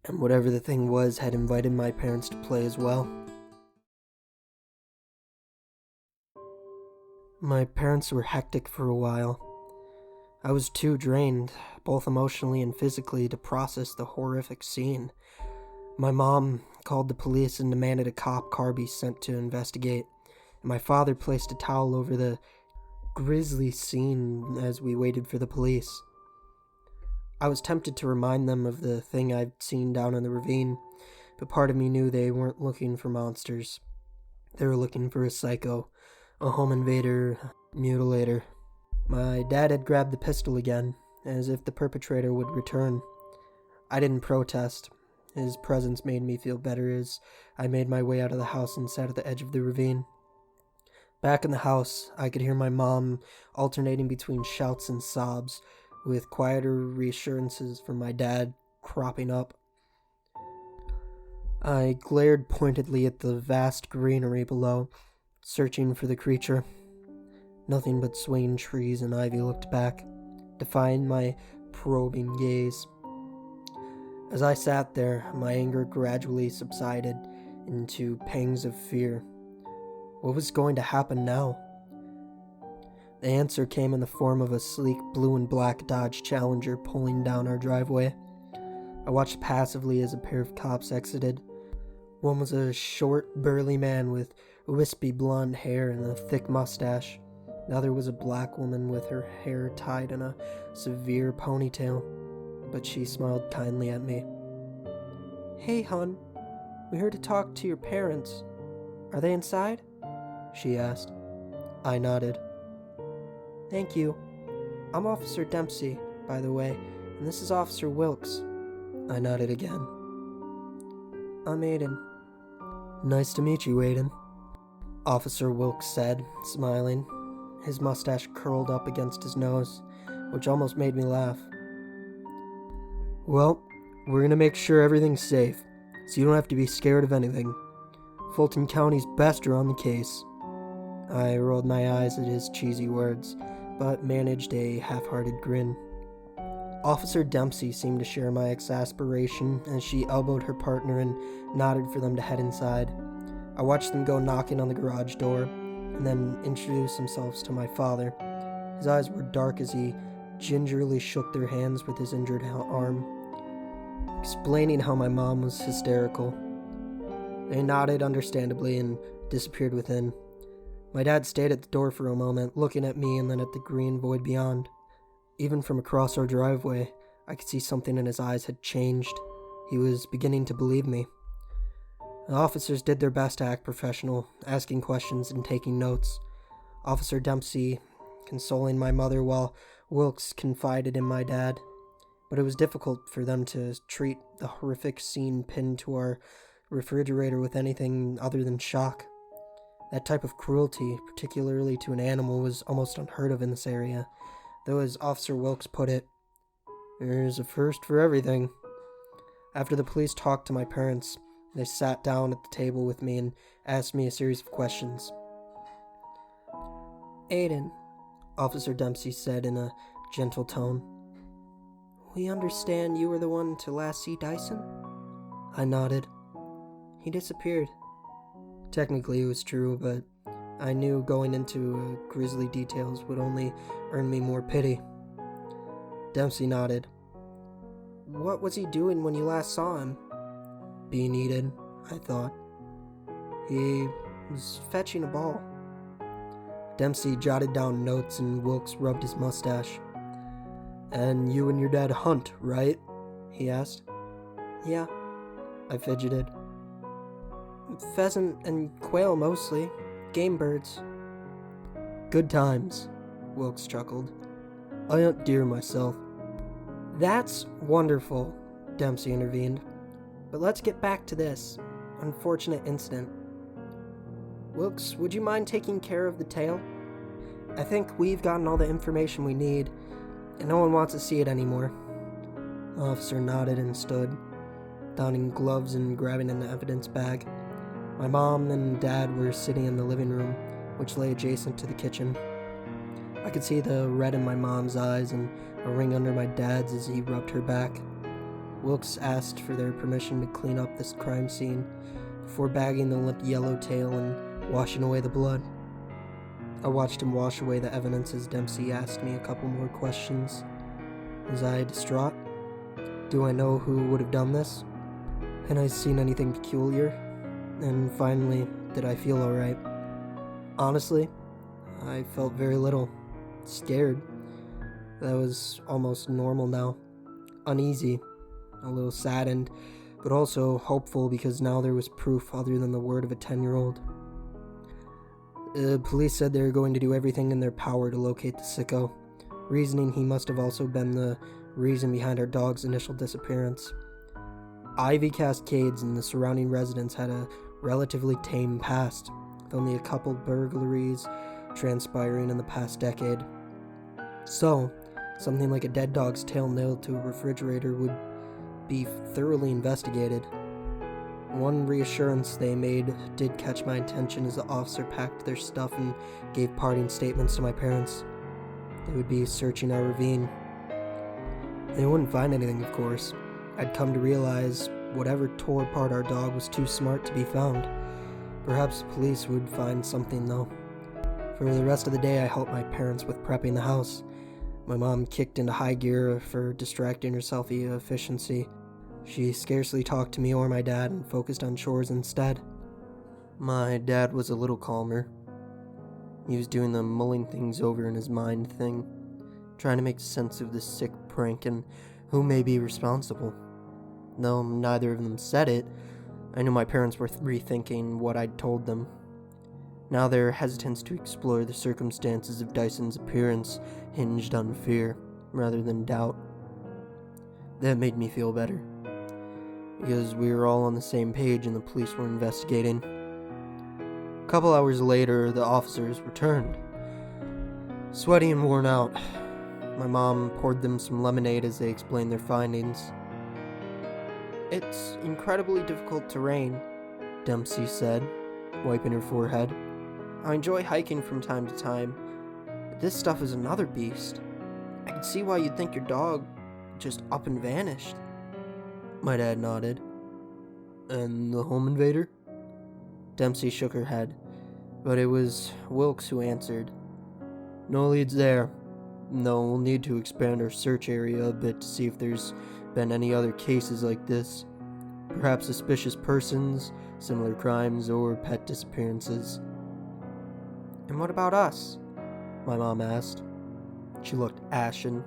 And whatever the thing was had invited my parents to play as well. My parents were hectic for a while. I was too drained, both emotionally and physically, to process the horrific scene. My mom called the police and demanded a cop car be sent to investigate, and my father placed a towel over the grisly scene as we waited for the police. I was tempted to remind them of the thing I'd seen down in the ravine, but part of me knew they weren't looking for monsters. They were looking for a psycho, a home invader, mutilator. My dad had grabbed the pistol again, as if the perpetrator would return. I didn't protest. His presence made me feel better as I made my way out of the house and sat at the edge of the ravine. Back in the house, I could hear my mom alternating between shouts and sobs, with quieter reassurances from my dad cropping up. I glared pointedly at the vast greenery below, searching for the creature. Nothing but swaying trees and ivy looked back, defying my probing gaze. As I sat there, my anger gradually subsided into pangs of fear. What was going to happen now? The answer came in the form of a sleek blue and black Dodge Challenger pulling down our driveway. I watched passively as a pair of cops exited. One was a short, burly man with wispy blonde hair and a thick mustache. The other was a black woman with her hair tied in a severe ponytail, but she smiled kindly at me. "Hey, hon, we're here to talk to your parents. Are they inside?" she asked. I nodded. "Thank you. I'm Officer Dempsey, by the way, and this is Officer Wilkes." I nodded again. "I'm Aiden." "Nice to meet you, Aiden," Officer Wilkes said, smiling. His mustache curled up against his nose, which almost made me laugh. "Well, we're gonna make sure everything's safe, so you don't have to be scared of anything. Fulton County's best are on the case." I rolled my eyes at his cheesy words, but managed a half-hearted grin. Officer Dempsey seemed to share my exasperation as she elbowed her partner and nodded for them to head inside. I watched them go knocking on the garage door, and then introduce themselves to my father. His eyes were dark as he gingerly shook their hands with his injured arm, explaining how my mom was hysterical. They nodded understandably and disappeared within. My dad stayed at the door for a moment, looking at me and then at the green void beyond. Even from across our driveway, I could see something in his eyes had changed. He was beginning to believe me. The officers did their best to act professional, asking questions and taking notes. Officer Dempsey consoling my mother while Wilkes confided in my dad. But it was difficult for them to treat the horrific scene pinned to our refrigerator with anything other than shock. That type of cruelty, particularly to an animal, was almost unheard of in this area, though as Officer Wilkes put it, "There's a first for everything." After the police talked to my parents, they sat down at the table with me and asked me a series of questions. "Aiden," Officer Dempsey said in a gentle tone, "we understand you were the one to last see Dyson?" I nodded. "He disappeared." Technically it was true, but I knew going into grisly details would only earn me more pity. Dempsey nodded. "What was he doing when you last saw him?" "Being eaten," I thought. "He was fetching a ball." Dempsey jotted down notes and Wilkes rubbed his mustache. "And you and your dad hunt, right?" he asked. "Yeah," I fidgeted. "Pheasant and quail mostly. Game birds." "Good times," Wilkes chuckled. "I hunt deer myself." "That's wonderful," Dempsey intervened. "But let's get back to this unfortunate incident. Wilkes, would you mind taking care of the tail? I think we've gotten all the information we need, and no one wants to see it anymore." The officer nodded and stood, donning gloves and grabbing an evidence bag. My mom and dad were sitting in the living room, which lay adjacent to the kitchen. I could see the red in my mom's eyes and a ring under my dad's as he rubbed her back. Wilkes asked for their permission to clean up this crime scene before bagging the limp yellow tail and washing away the blood. I watched him wash away the evidence as Dempsey asked me a couple more questions. Was I distraught? Do I know who would have done this? Had I seen anything peculiar? And finally, did I feel alright? Honestly, I felt very little. scared. That was almost normal now. Uneasy, a little saddened, but also hopeful because now there was proof other than the word of a 10-year-old. The police said they were going to do everything in their power to locate the sicko, reasoning he must have also been the reason behind our dog's initial disappearance. Ivy Cascades and the surrounding residents had a relatively tame past, with only a couple burglaries transpiring in the past decade. So, something like a dead dog's tail nailed to a refrigerator would be thoroughly investigated. One reassurance they made did catch my attention as the officer packed their stuff and gave parting statements to my parents. They would be searching our ravine. They wouldn't find anything, of course. I'd come to realize whatever tore apart our dog was too smart to be found. Perhaps the police would find something, though. For the rest of the day, I helped my parents with prepping the house. My mom kicked into high gear for distracting herself via efficiency. She scarcely talked to me or my dad and focused on chores instead. My dad was a little calmer. He was doing the mulling things over in his mind thing, trying to make sense of this sick prank and who may be responsible. Though neither of them said it, I knew my parents were rethinking what I'd told them. Now their hesitance to explore the circumstances of Dyson's appearance hinged on fear rather than doubt. That made me feel better, because we were all on the same page and the police were investigating. A couple hours later, the officers returned. Sweaty and worn out, my mom poured them some lemonade as they explained their findings. "It's incredibly difficult terrain," Dempsey said, wiping her forehead. "I enjoy hiking from time to time, but this stuff is another beast. I can see why you'd think your dog just up and vanished." My dad nodded. "And the home invader?" Dempsey shook her head, but it was Wilkes who answered. "No leads there, though we'll need to expand our search area a bit to see if there's been any other cases like this. Perhaps suspicious persons, similar crimes, or pet disappearances." "And what about us?" my mom asked. She looked ashen.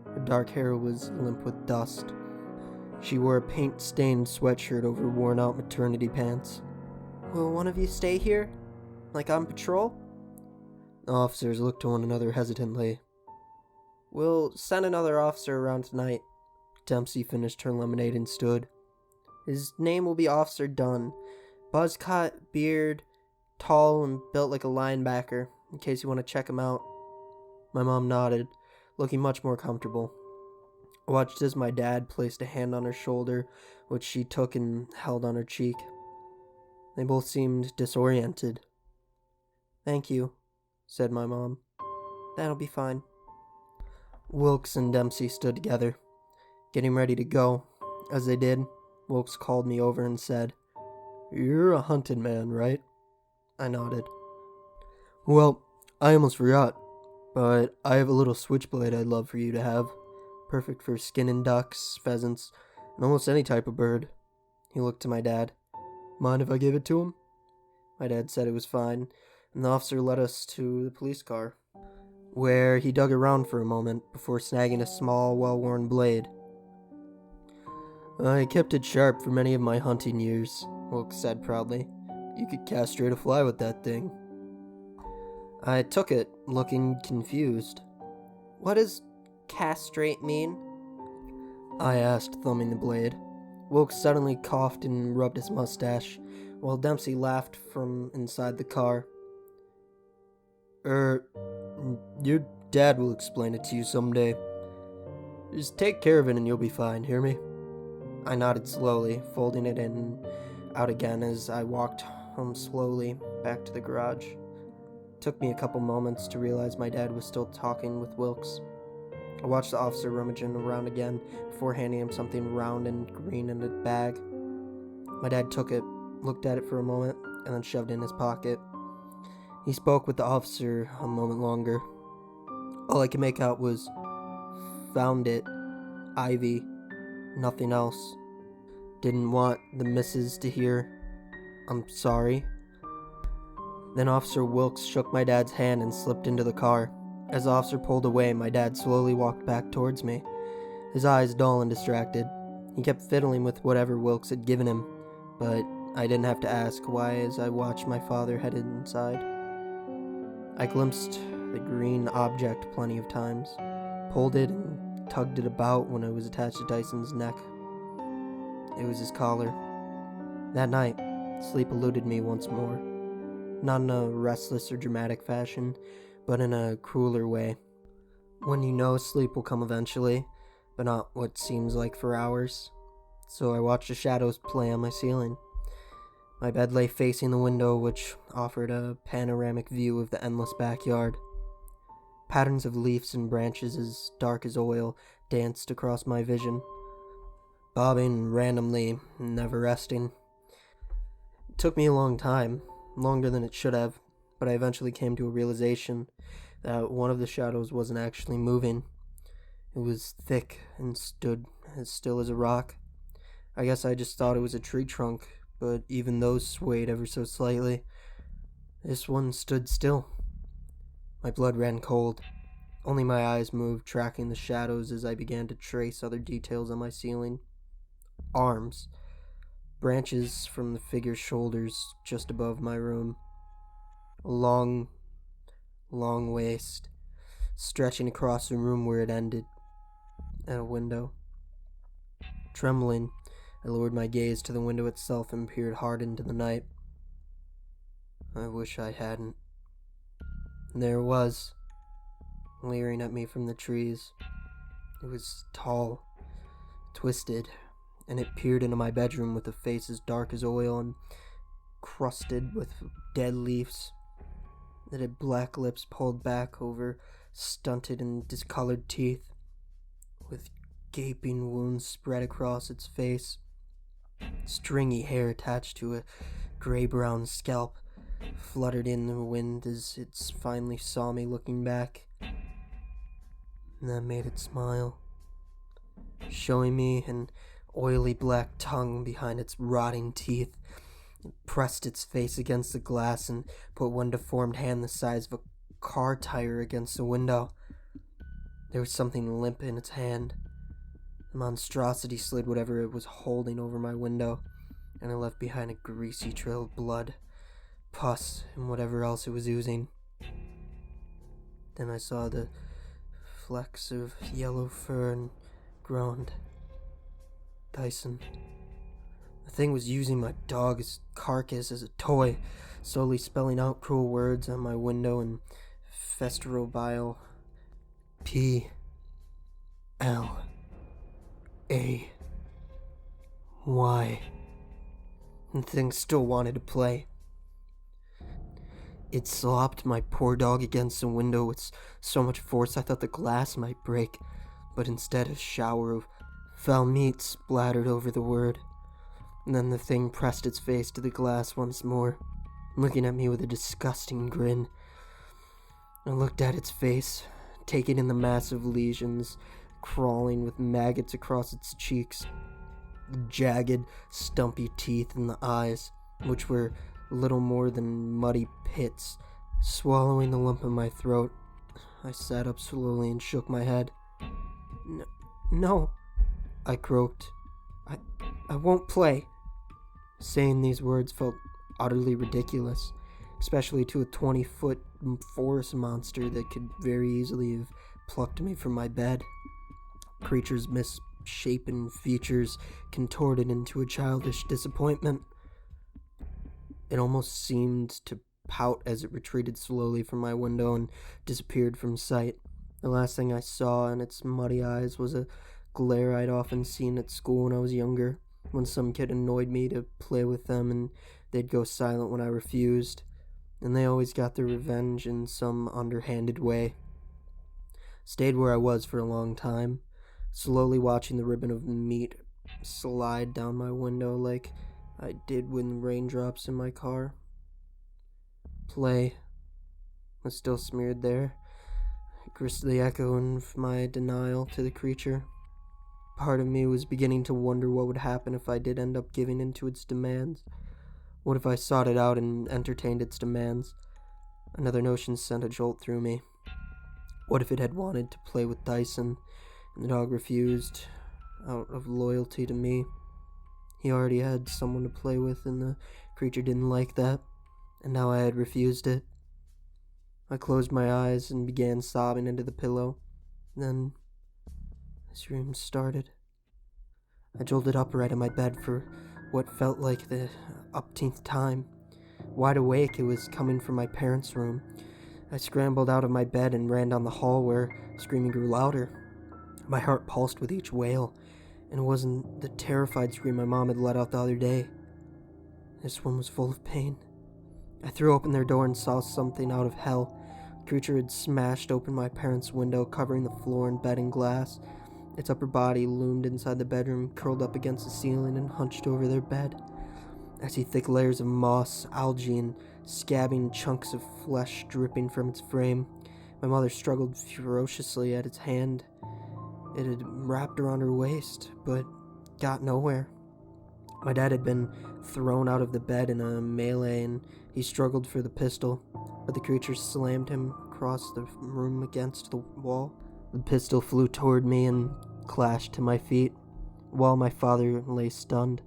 Her dark hair was limp with dust. She wore a paint-stained sweatshirt over worn-out maternity pants. "Will one of you stay here? Like on patrol?" The officers looked to one another hesitantly. "We'll send another officer around tonight." Dempsey finished her lemonade and stood. "His name will be Officer Dunn. Buzz cut, beard, tall and built like a linebacker, in case you want to check him out." My mom nodded, looking much more comfortable. I watched as my dad placed a hand on her shoulder, which she took and held on her cheek. They both seemed disoriented. "Thank you," said my mom. "That'll be fine." Wilkes and Dempsey stood together, getting ready to go. As they did, Wilkes called me over and said, "You're a hunted man, right?" I nodded. "Well, I almost forgot, but I have a little switchblade I'd love for you to have. Perfect for skinning ducks, pheasants, and almost any type of bird." He looked to my dad. "Mind if I give it to him?" My dad said it was fine, and the officer led us to the police car, where he dug around for a moment before snagging a small, well-worn blade. "I kept it sharp for many of my hunting years," Wilkes said proudly. "You could castrate a fly with that thing." I took it, looking confused. "What does castrate mean?" I asked, thumbing the blade. Wilkes suddenly coughed and rubbed his mustache, while Dempsey laughed from inside the car. Your dad will explain it to you someday. Just take care of it and you'll be fine, hear me?" I nodded slowly, folding it in and out again as I walked home slowly back to the garage. It took me a couple moments to realize my dad was still talking with Wilkes. I watched the officer rummaging around again before handing him something round and green in a bag. My dad took it, looked at it for a moment, and then shoved it in his pocket. He spoke with the officer a moment longer. All I could make out was, "Found it, Ivy, nothing else. Didn't want the missus to hear. I'm sorry." Then Officer Wilkes shook my dad's hand and slipped into the car. As the officer pulled away, my dad slowly walked back towards me, his eyes dull and distracted. He kept fiddling with whatever Wilkes had given him, but I didn't have to ask why as I watched my father headed inside. I glimpsed the green object plenty of times, pulled it and tugged it about when it was attached to Dyson's neck. It was his collar. That night, sleep eluded me once more. Not in a restless or dramatic fashion, but in a crueler way. When you know sleep will come eventually, but not what seems like for hours. So I watched the shadows play on my ceiling. My bed lay facing the window, which offered a panoramic view of the endless backyard. Patterns of leaves and branches as dark as oil danced across my vision, bobbing randomly, never resting. It took me a long time, longer than it should have, but I eventually came to a realization that one of the shadows wasn't actually moving. It was thick and stood as still as a rock. I guess I just thought it was a tree trunk, but even those swayed ever so slightly. This one stood still. My blood ran cold. Only my eyes moved, tracking the shadows as I began to trace other details on my ceiling. Arms. Branches from the figure's shoulders just above my room. A long waist, stretching across the room where it ended, at a window. Trembling, I lowered my gaze to the window itself and peered hard into the night. I wish I hadn't. And there it was, leering at me from the trees. It was tall, twisted, and it peered into my bedroom with a face as dark as oil and crusted with dead leaves. It had black lips pulled back over stunted and discolored teeth, with gaping wounds spread across its face. Stringy hair attached to a gray-brown scalp fluttered in the wind as it finally saw me looking back. And that made it smile, showing me an oily black tongue behind its rotting teeth. It pressed its face against the glass and put one deformed hand the size of a car tire against the window. There was something limp in its hand. The monstrosity slid whatever it was holding over my window, and it left behind a greasy trail of blood, pus, and whatever else it was oozing. Then I saw the flecks of yellow fur and groaned. Dyson. The thing was using my dog's carcass as a toy, slowly spelling out cruel words on my window in festeral bile. P-L-A-Y. The thing still wanted to play. It slopped my poor dog against the window with so much force I thought the glass might break, but instead a shower of foul meat splattered over the word. And then the thing pressed its face to the glass once more, looking at me with a disgusting grin. I looked at its face, taking in the massive lesions crawling with maggots across its cheeks, the jagged, stumpy teeth in the eyes, which were little more than muddy pits. Swallowing the lump in my throat, I sat up slowly and shook my head. No, I croaked. I won't play. Saying these words felt utterly ridiculous, especially to a 20-foot forest monster that could very easily have plucked me from my bed. Creature's misshapen features contorted into a childish disappointment. It almost seemed to pout as it retreated slowly from my window and disappeared from sight. The last thing I saw in its muddy eyes was a glare I'd often seen at school when I was younger, when some kid annoyed me to play with them and they'd go silent when I refused, and they always got their revenge in some underhanded way. Stayed where I was for a long time, slowly watching the ribbon of meat slide down my window like I did with raindrops in my car. Play was still smeared there, grisly echoing my denial to the creature. Part of me was beginning to wonder what would happen if I did end up giving in to its demands. What if I sought it out and entertained its demands? Another notion sent a jolt through me. What if it had wanted to play with Dyson, and the dog refused out of loyalty to me? He already had someone to play with, and the creature didn't like that, and now I had refused it. I closed my eyes and began sobbing into the pillow. Then the scream started. I jolted upright in my bed for what felt like the upteenth time. Wide awake, it was coming from my parents' room. I scrambled out of my bed and ran down the hall where screaming grew louder. My heart pulsed with each wail, and it wasn't the terrified scream my mom had let out the other day. This one was full of pain. I threw open their door and saw something out of hell. The creature had smashed open my parents' window, covering the floor and bed in glass. Its upper body loomed inside the bedroom, curled up against the ceiling and hunched over their bed. I see thick layers of moss, algae, and scabbing chunks of flesh dripping from its frame. My mother struggled ferociously at its hand. It had wrapped around her waist, but got nowhere. My dad had been thrown out of the bed in a melee, and he struggled for the pistol, but the creature slammed him across the room against the wall. The pistol flew toward me and clashed to my feet, while my father lay stunned.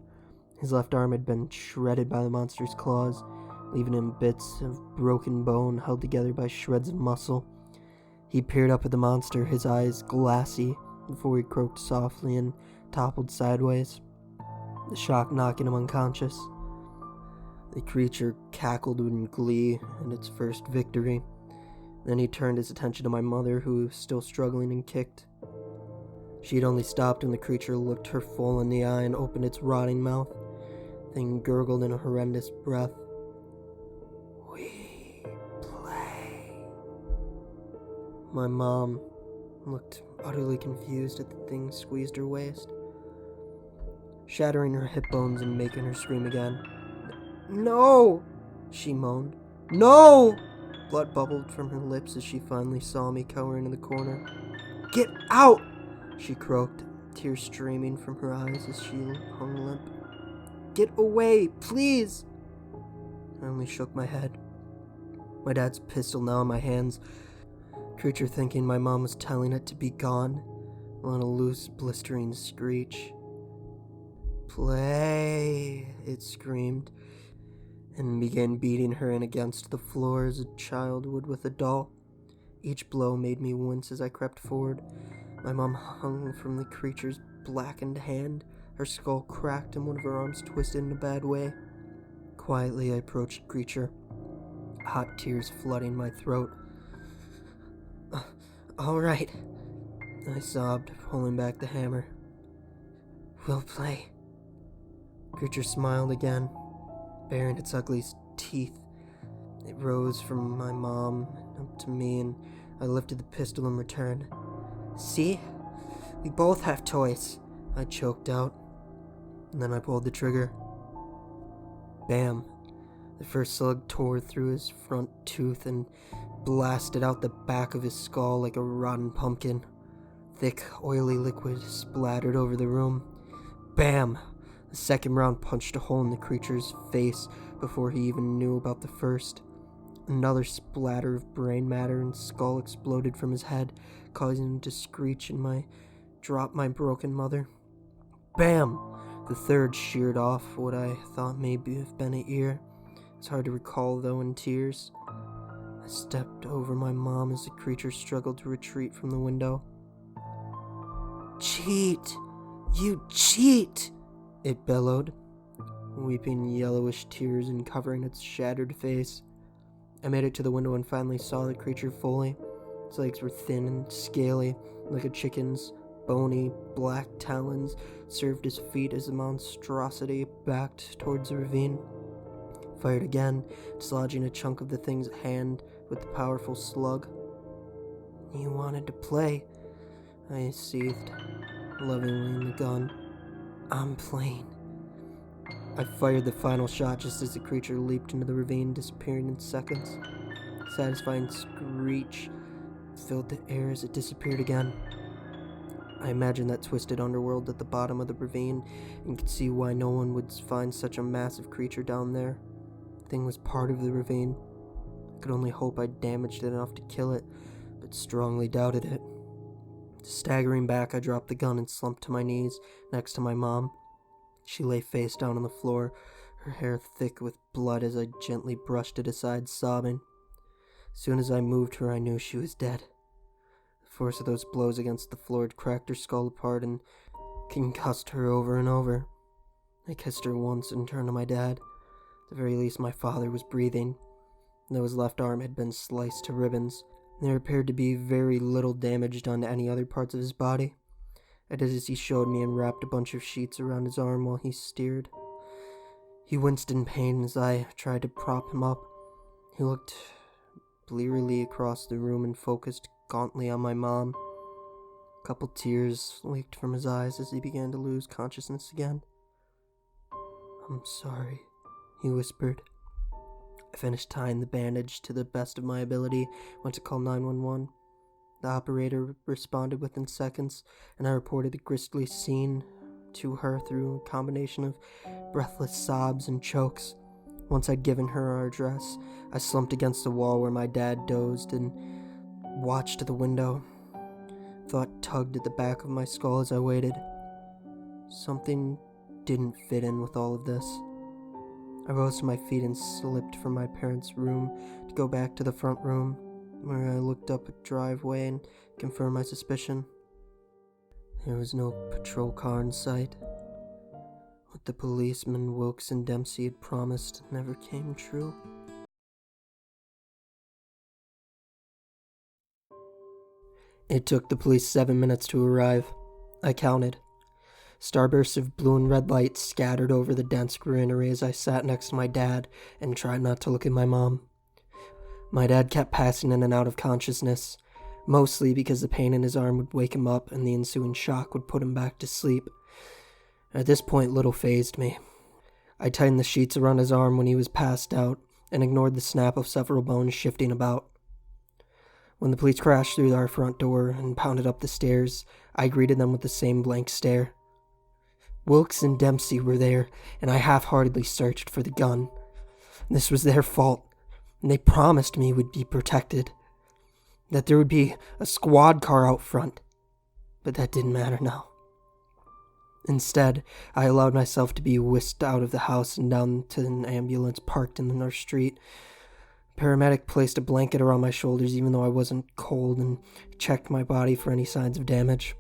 His left arm had been shredded by the monster's claws, leaving him bits of broken bone held together by shreds of muscle. He peered up at the monster, his eyes glassy, before he croaked softly and toppled sideways, the shock knocking him unconscious. The creature cackled in glee at its first victory. Then he turned his attention to my mother, who was still struggling, and kicked. She had only stopped when the creature looked her full in the eye and opened its rotting mouth, then gurgled in a horrendous breath. "We play." My mom looked utterly confused at the thing squeezed her waist, shattering her hip bones and making her scream again. "No!" she moaned. "No!" Blood bubbled from her lips as she finally saw me cowering in the corner. "Get out!" she croaked, tears streaming from her eyes as she hung limp. "Get away, please!" I only shook my head. My dad's pistol now in my hands, creature thinking my mom was telling it to be gone, on a loose, blistering screech. "Play," it screamed, and began beating her in against the floor as a child would with a doll. Each blow made me wince as I crept forward. My mom hung from the creature's blackened hand, her skull cracked and one of her arms twisted in a bad way. Quietly, I approached the creature, hot tears flooding my throat. "All right," I sobbed, pulling back the hammer. "We'll play." The creature smiled again, baring its ugly teeth. It rose from my mom up to me, and I lifted the pistol in return. "See? We both have toys," I choked out, and then I pulled the trigger. Bam! The first slug tore through his front tooth and blasted out the back of his skull like a rotten pumpkin. Thick, oily liquid splattered over the room. Bam! The second round punched a hole in the creature's face before he even knew about the first. Another splatter of brain matter and skull exploded from his head, causing him to screech and drop my broken mother. Bam! The third sheared off what I thought maybe have been an ear. It's hard to recall, though, in tears. I stepped over my mom as the creature struggled to retreat from the window. "Cheat! You cheat!" it bellowed, weeping yellowish tears and covering its shattered face. I made it to the window and finally saw the creature fully. Its legs were thin and scaly, like a chicken's. Bony, black talons served as feet as the monstrosity backed towards the ravine. Fired again, dislodging a chunk of the thing's hand with the powerful slug. "You wanted to play," I seethed, lovingly in the gun. "I'm playing." I fired the final shot just as the creature leaped into the ravine, disappearing in seconds. A satisfying screech filled the air as it disappeared again. I imagined that twisted underworld at the bottom of the ravine and could see why no one would find such a massive creature down there. The thing was part of the ravine. I could only hope I damaged it enough to kill it, but strongly doubted it. Staggering back, I dropped the gun and slumped to my knees next to my mom. She lay face down on the floor, her hair thick with blood as I gently brushed it aside, sobbing. As soon as I moved her, I knew she was dead. The force of those blows against the floor had cracked her skull apart and concussed her over and over. I kissed her once and turned to my dad. At the very least, my father was breathing, though his left arm had been sliced to ribbons. There appeared to be very little damage done to any other parts of his body. I did as he showed me and wrapped a bunch of sheets around his arm while he steered. He winced in pain as I tried to prop him up. He looked blearily across the room and focused gauntly on my mom. A couple tears leaked from his eyes as he began to lose consciousness again. "I'm sorry," he whispered. I finished tying the bandage to the best of my ability, went to call 911. The operator responded within seconds, and I reported the grisly scene to her through a combination of breathless sobs and chokes. Once I'd given her our address, I slumped against the wall where my dad dozed and watched the window. Thought tugged at the back of my skull as I waited. Something didn't fit in with all of this. I rose to my feet and slipped from my parents' room to go back to the front room, where I looked up a driveway and confirmed my suspicion. There was no patrol car in sight. What the policemen Wilkes and Dempsey had promised never came true. It took the police 7 minutes to arrive. I counted. Starbursts of blue and red light scattered over the dense greenery as I sat next to my dad and tried not to look at my mom. My dad kept passing in and out of consciousness, mostly because the pain in his arm would wake him up and the ensuing shock would put him back to sleep. At this point, little fazed me. I tightened the sheets around his arm when he was passed out and ignored the snap of several bones shifting about. When the police crashed through our front door and pounded up the stairs, I greeted them with the same blank stare. Wilkes and Dempsey were there, and I half-heartedly searched for the gun. This was their fault, and they promised me we'd be protected, that there would be a squad car out front, but that didn't matter now. Instead, I allowed myself to be whisked out of the house and down to an ambulance parked in our street. A paramedic placed a blanket around my shoulders even though I wasn't cold and checked my body for any signs of damage.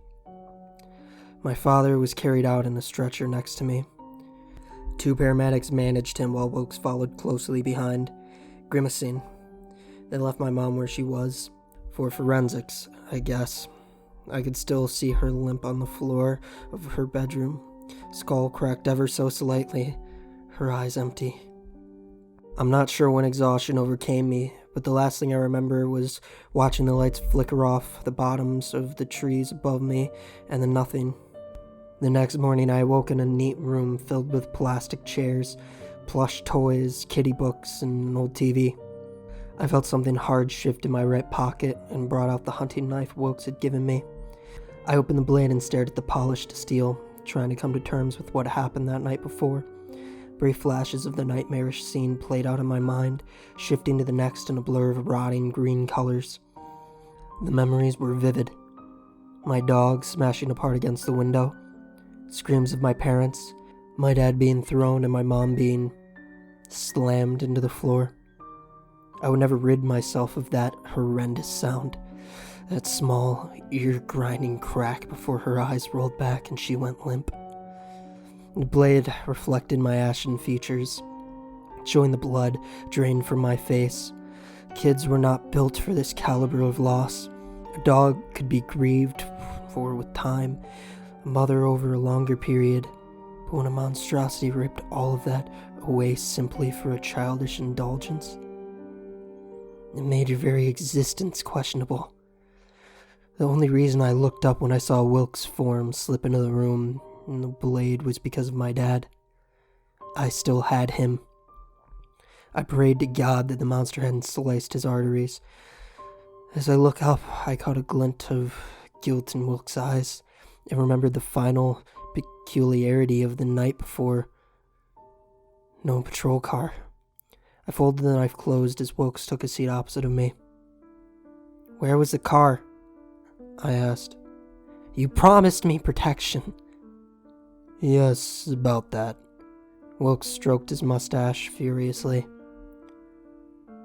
My father was carried out in a stretcher next to me. 2 paramedics managed him while Wilkes followed closely behind, grimacing. They left my mom where she was, for forensics, I guess. I could still see her limp on the floor of her bedroom, skull cracked ever so slightly, her eyes empty. I'm not sure when exhaustion overcame me, but the last thing I remember was watching the lights flicker off the bottoms of the trees above me, and then nothing. The next morning I awoke in a neat room filled with plastic chairs, plush toys, kiddie books, and an old TV. I felt something hard shift in my right pocket and brought out the hunting knife Wilkes had given me. I opened the blade and stared at the polished steel, trying to come to terms with what happened that night before. Brief flashes of the nightmarish scene played out in my mind, shifting to the next in a blur of rotting green colors. The memories were vivid. My dog smashing apart against the window, screams of my parents, my dad being thrown and my mom being slammed into the floor. I would never rid myself of that horrendous sound, that small, ear-grinding crack before her eyes rolled back and she went limp. The blade reflected my ashen features, showing the blood drained from my face. Kids were not built for this caliber of loss. A dog could be grieved for with time, a mother over a longer period, but when a monstrosity ripped all of that away simply for a childish indulgence, it made your very existence questionable. The only reason I looked up when I saw Wilkes' form slip into the room and the blade was because of my dad. I still had him. I prayed to God that the monster hadn't sliced his arteries. As I look up, I caught a glint of guilt in Wilkes' eyes and remembered the final peculiarity of the night before. No patrol car. I folded the knife closed as Wilkes took a seat opposite of me. Where was the car? I asked. You promised me protection. Yes, about that. Wilkes stroked his mustache furiously.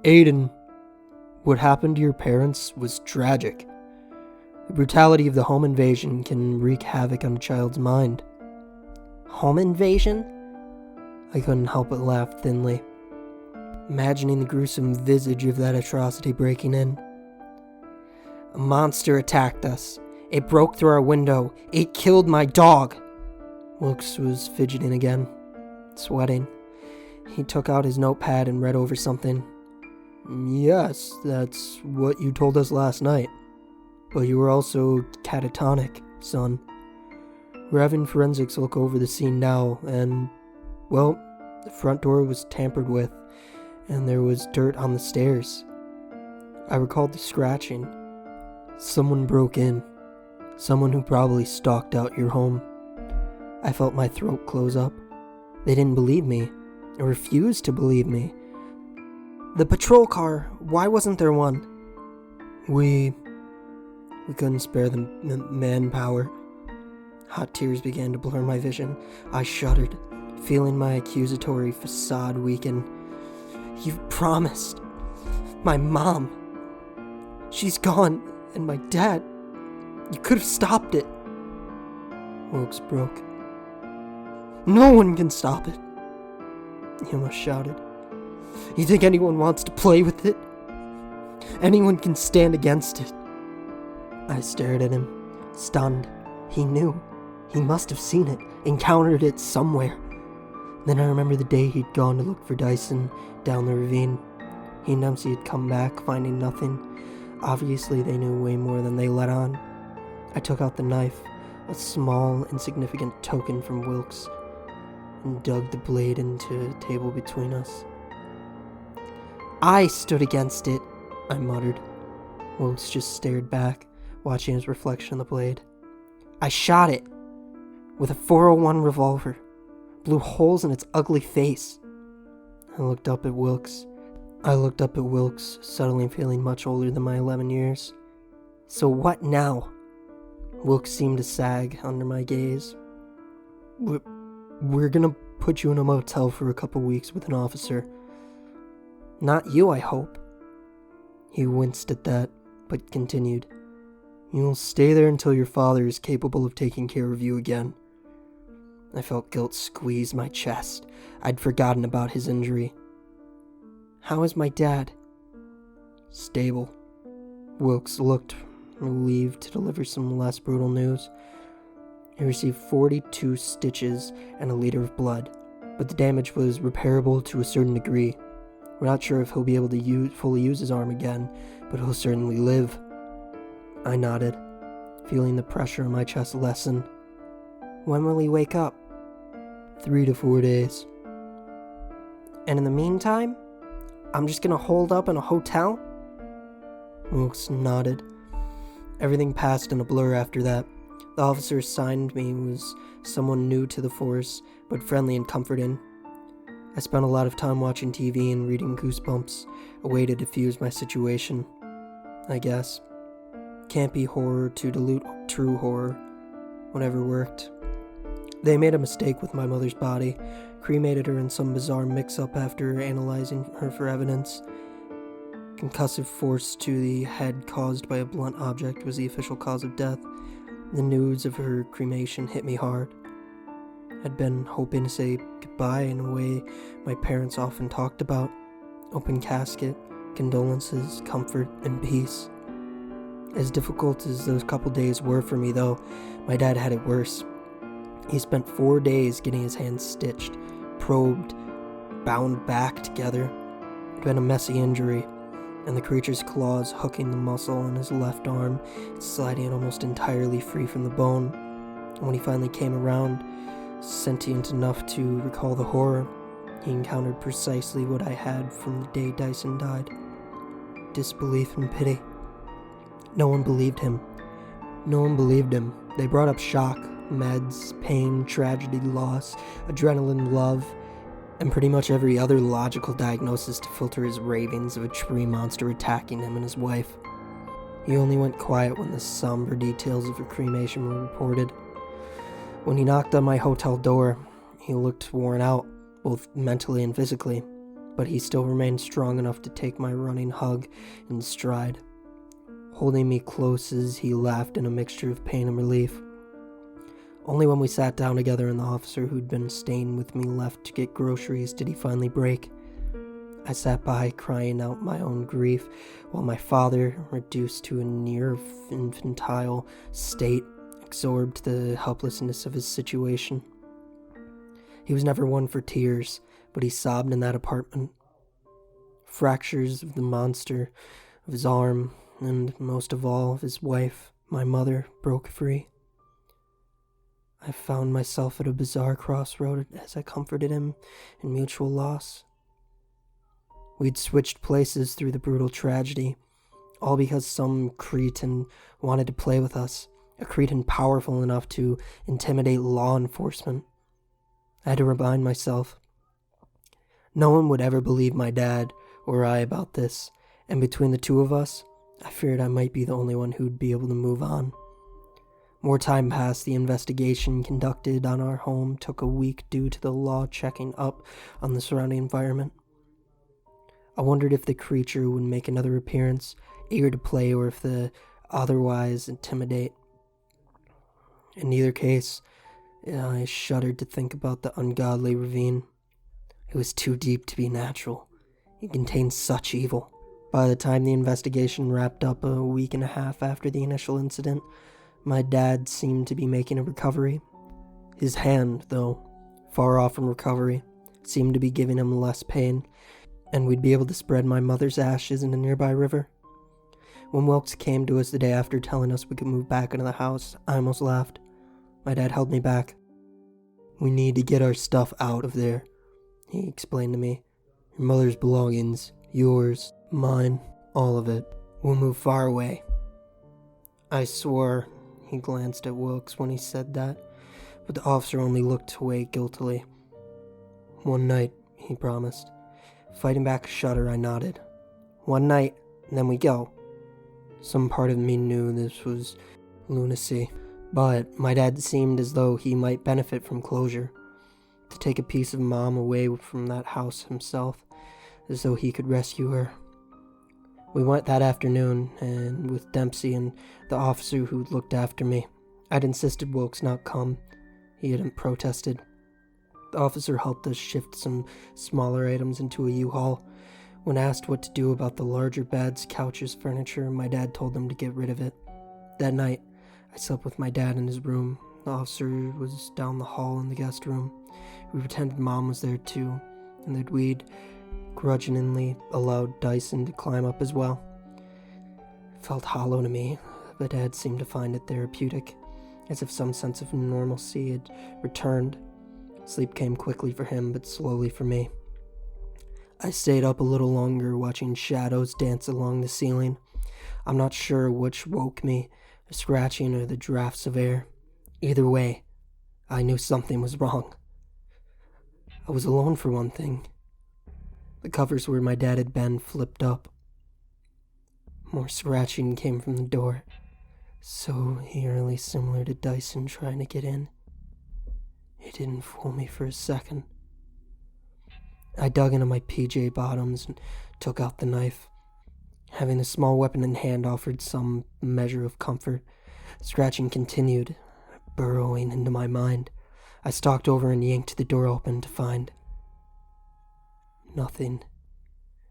Aiden, what happened to your parents was tragic. The brutality of the home invasion can wreak havoc on a child's mind. Home invasion? I couldn't help but laugh thinly, imagining the gruesome visage of that atrocity breaking in. A monster attacked us. It broke through our window. It killed my dog. Wilkes was fidgeting again, sweating. He took out his notepad and read over something. Yes, that's what you told us last night. But you were also catatonic, son. We're having forensics look over the scene now, and, well, the front door was tampered with, and there was dirt on the stairs. I recalled the scratching. Someone broke in. Someone who probably stalked out your home. I felt my throat close up. They didn't believe me, or refused to believe me. The patrol car, why wasn't there one? We couldn't spare the manpower. Hot tears began to blur my vision. I shuddered, feeling my accusatory facade weaken. You promised. My mom. She's gone, and my dad. You could have stopped it. Wilkes broke. No one can stop it. He almost shouted. You think anyone wants to play with it? Anyone can stand against it? I stared at him, stunned. He knew. He must have seen it, encountered it somewhere. Then I remember the day he'd gone to look for Dyson down the ravine. He announced he had come back, finding nothing. Obviously, they knew way more than they let on. I took out the knife, a small, insignificant token from Wilkes, and dug the blade into a table between us. I stood against it, I muttered. Wilkes just stared back, watching his reflection on the blade. I shot it with a .401 revolver, blew holes in its ugly face. I looked up at Wilkes, suddenly feeling much older than my 11 years. So what now? Wilkes seemed to sag under my gaze. We're gonna put you in a motel for a couple weeks with an officer. Not you, I hope. He winced at that, but continued. You'll stay there until your father is capable of taking care of you again. I felt guilt squeeze my chest. I'd forgotten about his injury. How is my dad? Stable. Wilkes looked relieved to deliver some less brutal news. He received 42 stitches and a liter of blood, but the damage was repairable to a certain degree. We're not sure if he'll be able to fully use his arm again, but he'll certainly live. I nodded, feeling the pressure on my chest lessen. When will he wake up? 3 to 4 days. And in the meantime, I'm just gonna hold up in a hotel? Wilkes nodded. Everything passed in a blur after that. The officer assigned me was someone new to the force, but friendly and comforting. I spent a lot of time watching TV and reading Goosebumps, a way to diffuse my situation, I guess. Campy horror to dilute true horror, whatever worked. They made a mistake with my mother's body, cremated her in some bizarre mix-up after analyzing her for evidence. Concussive force to the head caused by a blunt object was the official cause of death. The news of her cremation hit me hard. I'd been hoping to say goodbye in a way my parents often talked about. Open casket, condolences, comfort, and peace. As difficult as those couple days were for me, though, my dad had it worse. He spent 4 days getting his hands stitched, probed, bound back together. It'd been a messy injury, and the creature's claws hooking the muscle on his left arm, sliding it almost entirely free from the bone. And when he finally came around, sentient enough to recall the horror, he encountered precisely what I had from the day Dyson died. Disbelief and pity. No one believed him. They brought up shock, meds, pain, tragedy, loss, adrenaline, love, and pretty much every other logical diagnosis to filter his ravings of a tree monster attacking him and his wife. He only went quiet when the somber details of a cremation were reported. When he knocked on my hotel door, he looked worn out, both mentally and physically, but he still remained strong enough to take my running hug in stride. Holding me close as he laughed in a mixture of pain and relief. Only when we sat down together and the officer who'd been staying with me left to get groceries did he finally break. I sat by, crying out my own grief, while my father, reduced to a near infantile state, absorbed the helplessness of his situation. He was never one for tears, but he sobbed in that apartment. Fractures of the monster, of his arm, and most of all of his wife, my mother, broke free. I found myself at a bizarre crossroad as I comforted him in mutual loss. We'd switched places through the brutal tragedy, all because some cretin wanted to play with us, a cretin powerful enough to intimidate law enforcement. I had to remind myself, no one would ever believe my dad or I about this, and between the two of us, I feared I might be the only one who'd be able to move on. More time passed. The investigation conducted on our home took a week due to the law checking up on the surrounding environment. I wondered if the creature would make another appearance, eager to play, or if the otherwise intimidate. In either case, I shuddered to think about the ungodly ravine. It was too deep to be natural. It contained such evil. By the time the investigation wrapped up a week and a half after the initial incident, my dad seemed to be making a recovery. His hand, though, far off from recovery, seemed to be giving him less pain, and we'd be able to spread my mother's ashes in a nearby river. When Wilkes came to us the day after telling us we could move back into the house, I almost laughed. My dad held me back. "We need to get our stuff out of there," he explained to me. "Your mother's belongings, yours, mine, all of it. We'll move far away." I swore. He glanced at Wilkes when he said that, but the officer only looked away guiltily. "One night," he promised. Fighting back a shudder, I nodded. "One night, and then we go." Some part of me knew this was lunacy, but my dad seemed as though he might benefit from closure. To take a piece of Mom away from that house himself, as though he could rescue her. We went that afternoon, and with Dempsey and the officer who looked after me. I'd insisted Wilkes not come. He hadn't protested. The officer helped us shift some smaller items into a U-Haul. When asked what to do about the larger beds, couches, furniture, my dad told them to get rid of it. That night, I slept with my dad in his room. The officer was down the hall in the guest room. We pretended Mom was there too, and that we'd grudgingly allowed Dyson to climb up as well. It felt hollow to me, but Dad seemed to find it therapeutic, as if some sense of normalcy had returned. Sleep came quickly for him, but slowly for me. I stayed up a little longer, watching shadows dance along the ceiling. I'm not sure which woke me, the scratching or the drafts of air. Either way, I knew something was wrong. I was alone for one thing. The covers where my dad had been flipped up. More scratching came from the door, so eerily similar to Dyson trying to get in. It didn't fool me for a second. I dug into my PJ bottoms and took out the knife. Having a small weapon in hand offered some measure of comfort. Scratching continued, burrowing into my mind. I stalked over and yanked the door open to find nothing.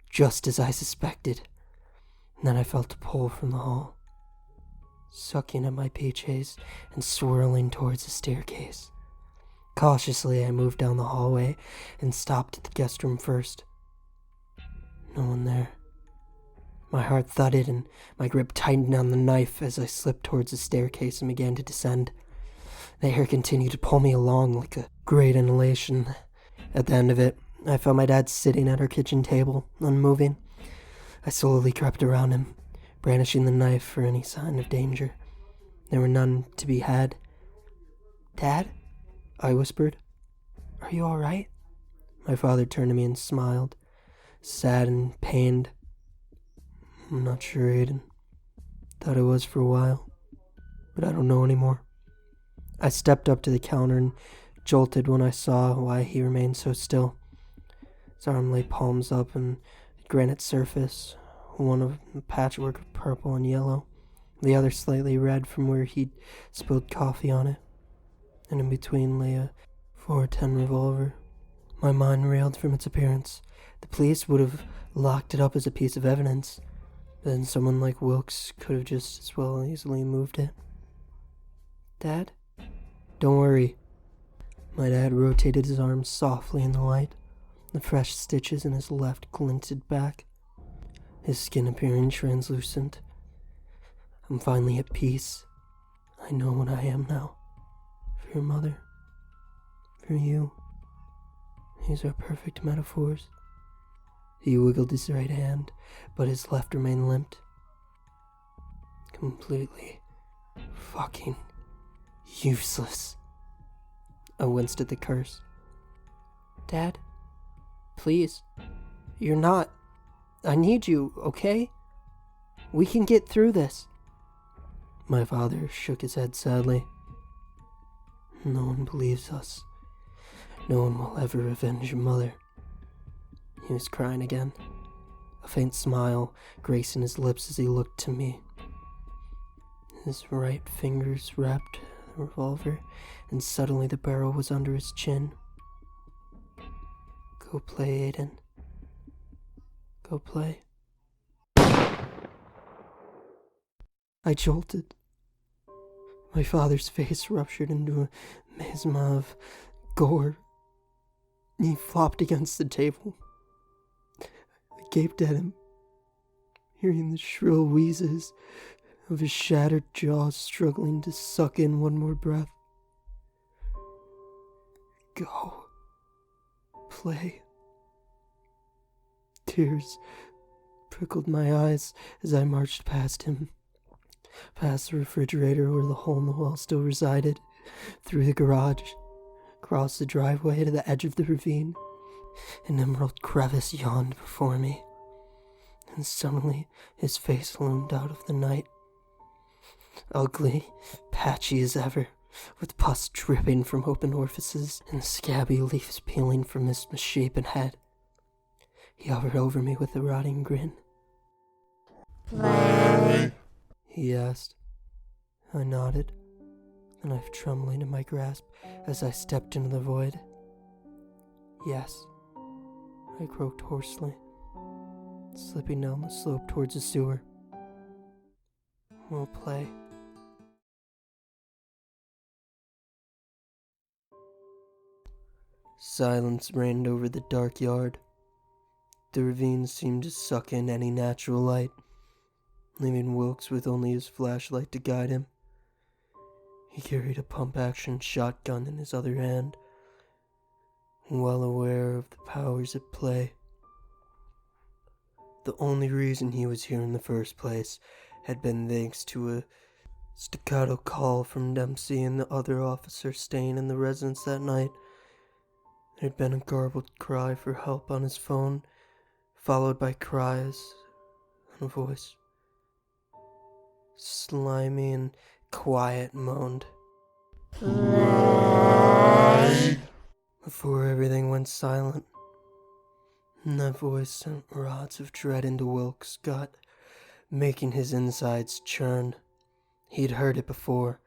Just as I suspected. And then I felt a pull from the hall, sucking at my PJs and swirling towards the staircase. Cautiously, I moved down the hallway and stopped at the guest room first. No one there. My heart thudded and my grip tightened on the knife as I slipped towards the staircase and began to descend. The air continued to pull me along like a great inhalation. At the end of it, I found my dad sitting at our kitchen table, unmoving. I slowly crept around him, brandishing the knife for any sign of danger. There were none to be had. "Dad?" I whispered. "Are you all right?" My father turned to me and smiled, sad and pained. "I'm not sure, Aiden. Thought it was for a while, but I don't know anymore. I stepped up to the counter and jolted when I saw why he remained so still. His arm lay palms up on a granite surface, one of a patchwork of purple and yellow, the other slightly red from where he'd spilled coffee on it, and in between lay a .410 revolver. My mind reeled from its appearance. The police would have locked it up as a piece of evidence, but then someone like Wilkes could have just as well easily moved it. Dad? Don't worry. My dad rotated his arms softly in the light. The fresh stitches in his left glinted back, his skin appearing translucent. I'm finally at peace. I know what I am now. For your mother. For you. These are perfect metaphors. He wiggled his right hand, but his left remained limp. Completely fucking useless. I winced at the curse. Dad? Please. You're not. I need you, okay? We can get through this. My father shook his head sadly. No one believes us. No one will ever avenge your mother. He was crying again, a faint smile gracing his lips as he looked to me. His right fingers wrapped the revolver, and suddenly the barrel was under his chin. Go play, Aiden. Go play. I jolted. My father's face ruptured into a miasma of gore. He flopped against the table. I gaped at him, hearing the shrill wheezes of his shattered jaws struggling to suck in one more breath. Go. Play. Tears prickled my eyes as I marched past him, past the refrigerator where the hole in the wall still resided, through the garage, across the driveway to the edge of the ravine. An emerald crevice yawned before me, and suddenly his face loomed out of the night. Ugly, patchy as ever, with pus dripping from open orifices and scabby leaves peeling from his misshapen head. He hovered over me with a rotting grin. Play. He asked. I nodded, the knife trembling in my grasp as I stepped into the void. Yes, I croaked hoarsely, slipping down the slope towards the sewer. We'll play. Silence reigned over the dark yard. The ravine seemed to suck in any natural light, leaving Wilkes with only his flashlight to guide him. He carried a pump-action shotgun in his other hand, well aware of the powers at play. The only reason he was here in the first place had been thanks to a staccato call from Dempsey and the other officer staying in the residence that night. There had been a garbled cry for help on his phone, followed by cries and a voice. Slimy and quiet moaned. Play. Before everything went silent, and that voice sent rods of dread into Wilkes' gut, making his insides churn. He'd heard it before,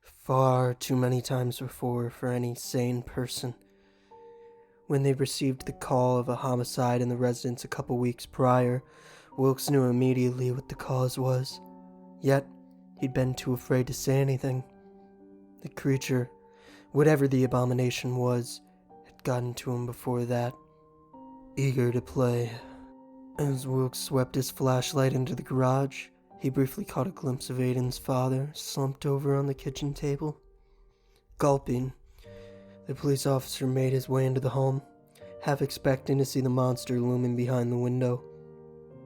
far too many times before for any sane person. When they received the call of a homicide in the residence a couple weeks prior, Wilkes knew immediately what the cause was. Yet, he'd been too afraid to say anything. The creature, whatever the abomination was, had gotten to him before that. Eager to play. As Wilkes swept his flashlight into the garage, he briefly caught a glimpse of Aiden's father, slumped over on the kitchen table. Gulping, the police officer made his way into the home, half expecting to see the monster looming behind the window,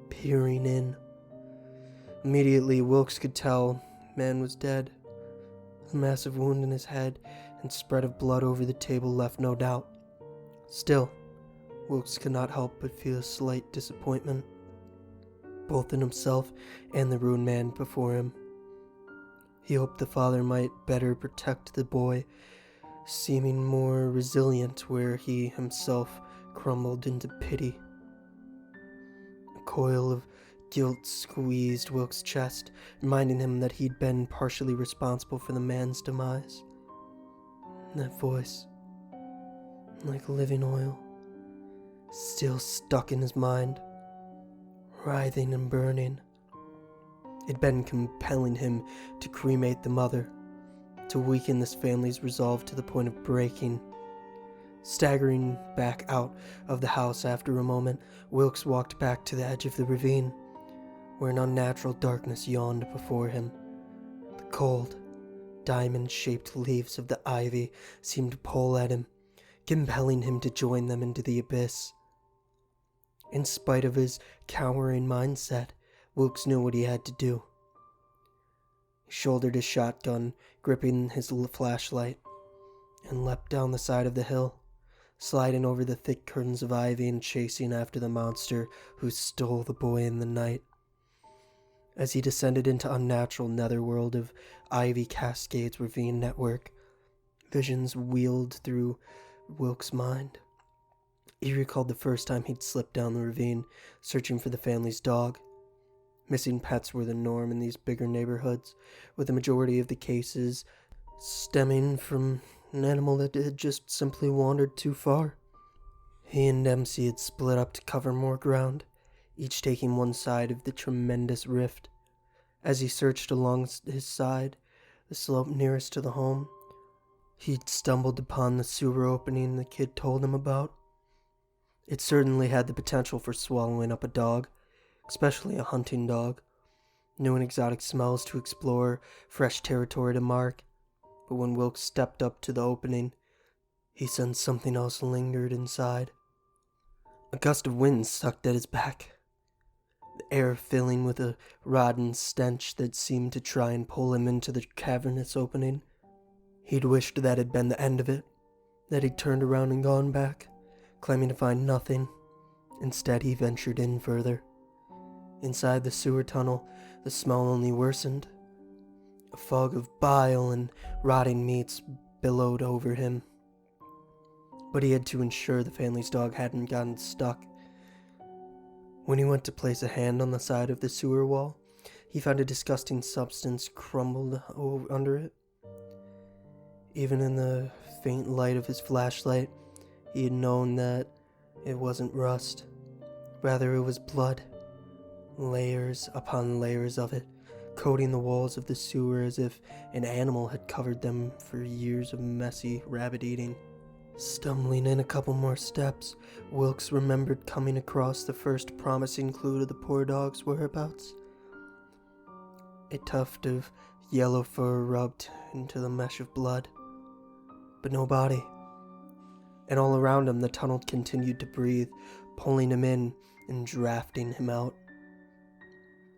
peering in. Immediately, Wilkes could tell the man was dead. A massive wound in his head and spread of blood over the table left no doubt. Still, Wilkes could not help but feel a slight disappointment. both in himself and the ruined man before him. He hoped the father might better protect the boy, seeming more resilient where he himself crumbled into pity. A coil of guilt squeezed Wilkes' chest, reminding him that he'd been partially responsible for the man's demise. That voice, like living oil, still stuck in his mind, writhing and burning. It'd been compelling him to cremate the mother, to weaken this family's resolve to the point of breaking. Staggering back out of the house after a moment, Wilkes walked back to the edge of the ravine, where an unnatural darkness yawned before him. The cold, diamond-shaped leaves of the ivy seemed to pull at him, compelling him to join them into the abyss. In spite of his cowering mindset, Wilkes knew what he had to do. He shouldered his shotgun, gripping his flashlight, and leapt down the side of the hill, sliding over the thick curtains of ivy and chasing after the monster who stole the boy in the night. As he descended into unnatural netherworld of ivy cascades ravine network, visions wheeled through Wilkes' mind. He recalled the first time he'd slipped down the ravine, searching for the family's dog. Missing pets were the norm in these bigger neighborhoods, with the majority of the cases stemming from an animal that had just simply wandered too far. He and Dempsey had split up to cover more ground, each taking one side of the tremendous rift. As he searched along his side, the slope nearest to the home, he'd stumbled upon the sewer opening the kid told him about. It certainly had the potential for swallowing up a dog, especially a hunting dog. New and exotic smells to explore, fresh territory to mark. But when Wilkes stepped up to the opening, he sensed something else lingered inside. A gust of wind sucked at his back, the air filling with a rotten stench that seemed to try and pull him into the cavernous opening. He'd wished that had been the end of it, that he'd turned around and gone back, claiming to find nothing. Instead, he ventured in further. Inside the sewer tunnel, the smell only worsened. A fog of bile and rotting meats billowed over him. But he had to ensure the family's dog hadn't gotten stuck. When he went to place a hand on the side of the sewer wall, he found a disgusting substance crumbled under it. Even in the faint light of his flashlight, he had known that it wasn't rust. Rather, it was blood. Layers upon layers of it, coating the walls of the sewer as if an animal had covered them for years of messy rabbit eating. Stumbling in a couple more steps, Wilkes remembered coming across the first promising clue to the poor dog's whereabouts. A tuft of yellow fur rubbed into the mesh of blood, but no body. And all around him the tunnel continued to breathe, pulling him in and drafting him out.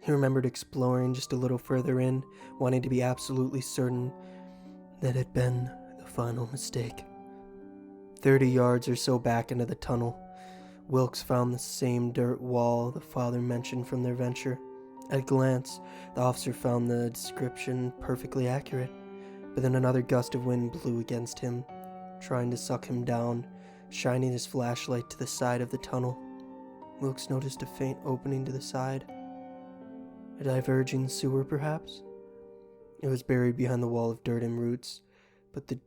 He remembered exploring just a little further in, wanting to be absolutely certain that it had been the final mistake. 30 yards or so back into the tunnel, Wilkes found the same dirt wall the father mentioned from their venture. At a glance, the officer found the description perfectly accurate, but then another gust of wind blew against him, trying to suck him down, shining his flashlight to the side of the tunnel. Wilkes noticed a faint opening to the side. A diverging sewer, perhaps? It was buried behind the wall of dirt and roots, but the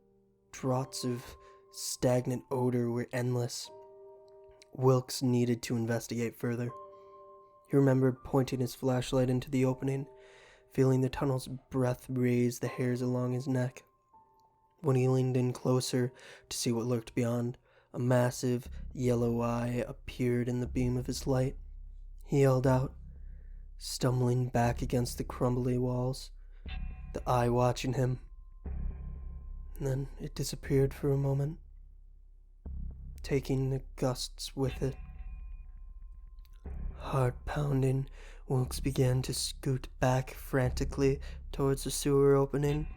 draughts of stagnant odor were endless. Wilkes needed to investigate further. He remembered pointing his flashlight into the opening, feeling the tunnel's breath raise the hairs along his neck. When he leaned in closer to see what lurked beyond, a massive yellow eye appeared in the beam of his light. He yelled out, stumbling back against the crumbly walls, the eye watching him. And then it disappeared for a moment, taking the gusts with it. Heart pounding, Wilkes began to scoot back frantically towards the sewer opening,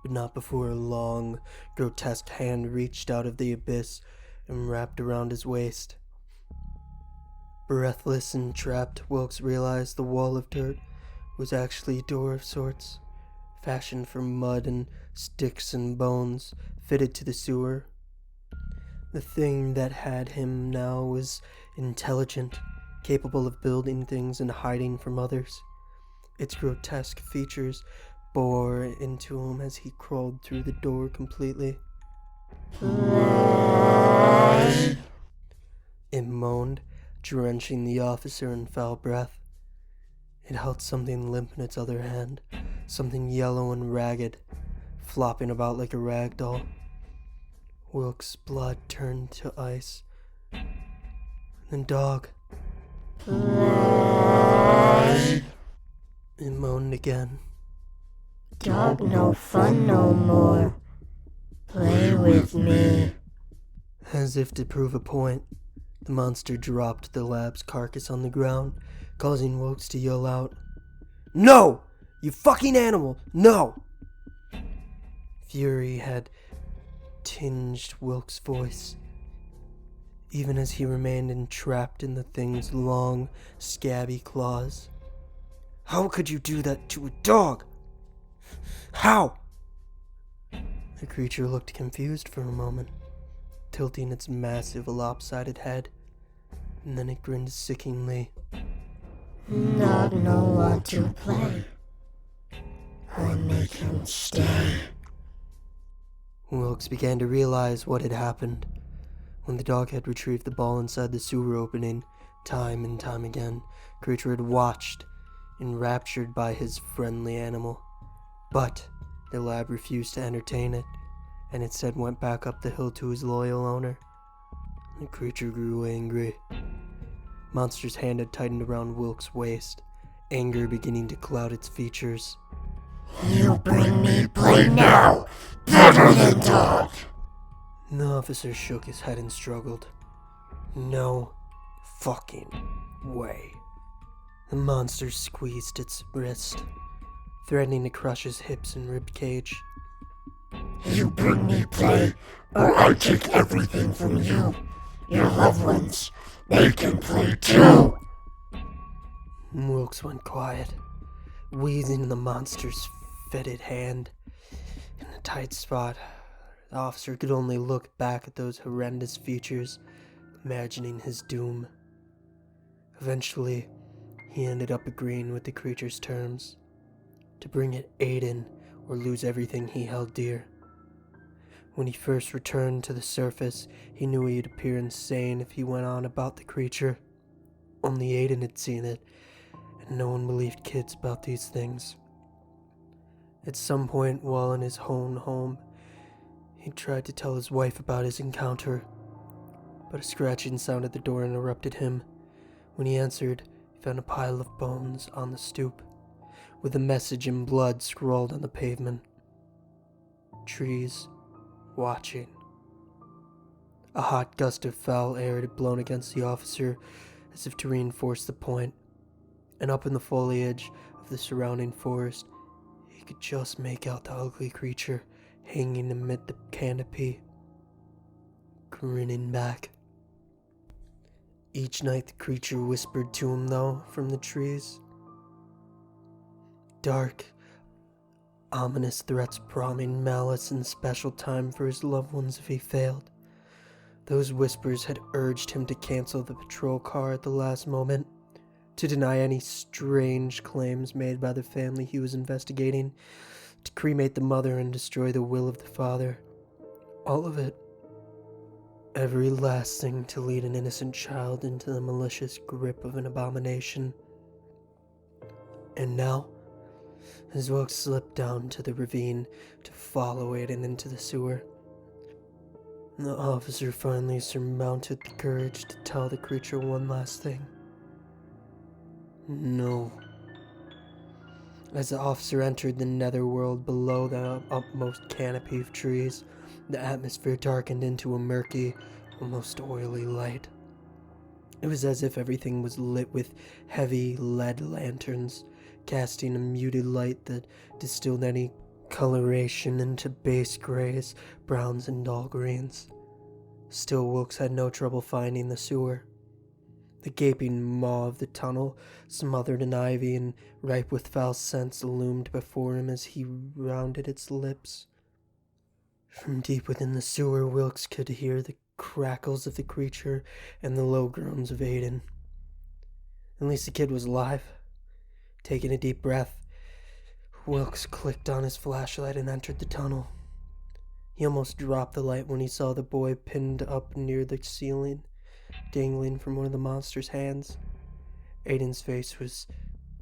but not before a long, grotesque hand reached out of the abyss and wrapped around his waist. Breathless and trapped, Wilkes realized the wall of dirt was actually a door of sorts, fashioned from mud and sticks and bones, fitted to the sewer. The thing that had him now was intelligent, capable of building things and hiding from others. Its grotesque features bore into him as he crawled through the door completely. It moaned, drenching the officer in foul breath. It held something limp in its other hand, something yellow and ragged, flopping about like a rag doll. Wilkes' blood turned to ice. The dog. It moaned again. Dog no fun no more. Play with me. As if to prove a point, the monster dropped the lab's carcass on the ground, causing Wilkes to yell out, "No! You fucking animal! No!" Fury had tinged Wilkes' voice, even as he remained entrapped in the thing's long, scabby claws. "How could you do that to a dog? How?" The creature looked confused for a moment, tilting its massive, lopsided head, and then it grinned sickeningly. Dog no want to play. I make him stay. Wilkes began to realize what had happened. When the dog had retrieved the ball inside the sewer opening, time and time again, creature had watched, enraptured by his friendly animal. But the lab refused to entertain it, and instead went back up the hill to his loyal owner. The creature grew angry. Monster's hand had tightened around Wilkes' waist, anger beginning to cloud its features. You bring me play now, better than dog. The officer shook his head and struggled. No fucking way. The monster squeezed its wrist, threatening to crush his hips and rib cage. You bring me play, or I take everything from you. Your loved ones, they can play too. Wilkes went quiet, wheezing in the monster's fetid hand. In a tight spot, the officer could only look back at those horrendous features, imagining his doom. Eventually, he ended up agreeing with the creature's terms, to bring it Aiden or lose everything he held dear. When he first returned to the surface, he knew he'd appear insane if he went on about the creature. Only Aiden had seen it, and no one believed kids about these things. At some point while in his own home, he tried to tell his wife about his encounter, but a scratching sound at the door interrupted him. When he answered, he found a pile of bones on the stoop, with a message in blood scrawled on the pavement. Trees watching. A hot gust of foul air had blown against the officer as if to reinforce the point, and up in the foliage of the surrounding forest, he could just make out the ugly creature hanging amid the canopy, grinning back. Each night the creature whispered to him, though, from the trees. Dark, ominous threats promising malice and special time for his loved ones if he failed. Those whispers had urged him to cancel the patrol car at the last moment, to deny any strange claims made by the family he was investigating, to cremate the mother and destroy the will of the father. All of it. Every last thing to lead an innocent child into the malicious grip of an abomination. And now, as Wilkes slipped down to the ravine to follow Aiden into the sewer, the officer finally surmounted the courage to tell the creature one last thing. No. As the officer entered the netherworld below the upmost canopy of trees, the atmosphere darkened into a murky, almost oily light. It was as if everything was lit with heavy lead lanterns, casting a muted light that distilled any coloration into base grays, browns, and dull greens. Still, Wilkes had no trouble finding the sewer. The gaping maw of the tunnel, smothered in ivy and ripe with foul scents, loomed before him as he rounded its lips. From deep within the sewer, Wilkes could hear the crackles of the creature and the low groans of Aiden. At least the kid was alive. Taking a deep breath, Wilkes clicked on his flashlight and entered the tunnel. He almost dropped the light when he saw the boy pinned up near the ceiling, dangling from one of the monster's hands. Aiden's face was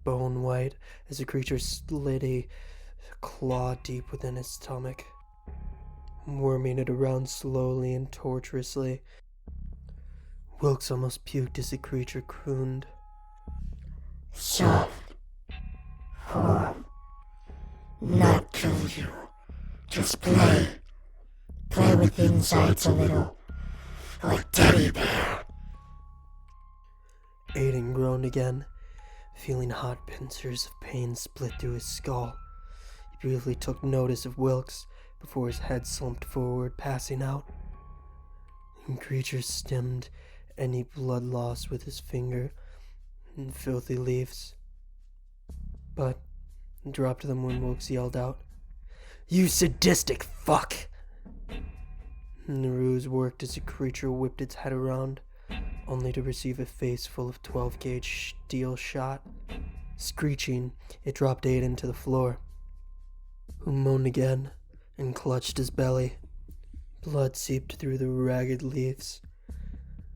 bone white as the creature slid a claw deep within his stomach, worming it around slowly and tortuously. Wilkes almost puked as the creature crooned. Soft. Not kill you. Just play. Play with insides a little. Like teddy bear. Aiden groaned again, feeling hot pincers of pain split through his skull. He briefly took notice of Wilkes before his head slumped forward, passing out. The creature stemmed any blood loss with his finger and filthy leaves, but dropped them when Wilkes yelled out, "You sadistic fuck!" And the ruse worked as the creature whipped its head around, only to receive a face full of 12-gauge steel shot. Screeching, it dropped Aiden to the floor, who moaned again and clutched his belly. Blood seeped through the ragged leaves.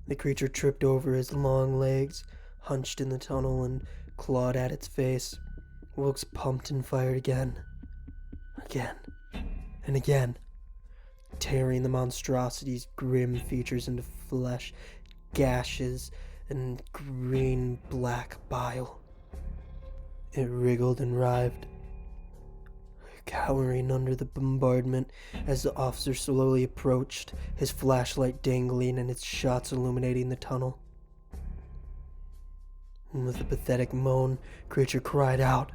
The creature tripped over his long legs, hunched in the tunnel, and clawed at its face. Wilkes pumped and fired again, and again, tearing the monstrosity's grim features into flesh, gashes, and green-black bile. It wriggled and writhed, cowering under the bombardment as the officer slowly approached, his flashlight dangling and its shots illuminating the tunnel. And with a pathetic moan, creature cried out,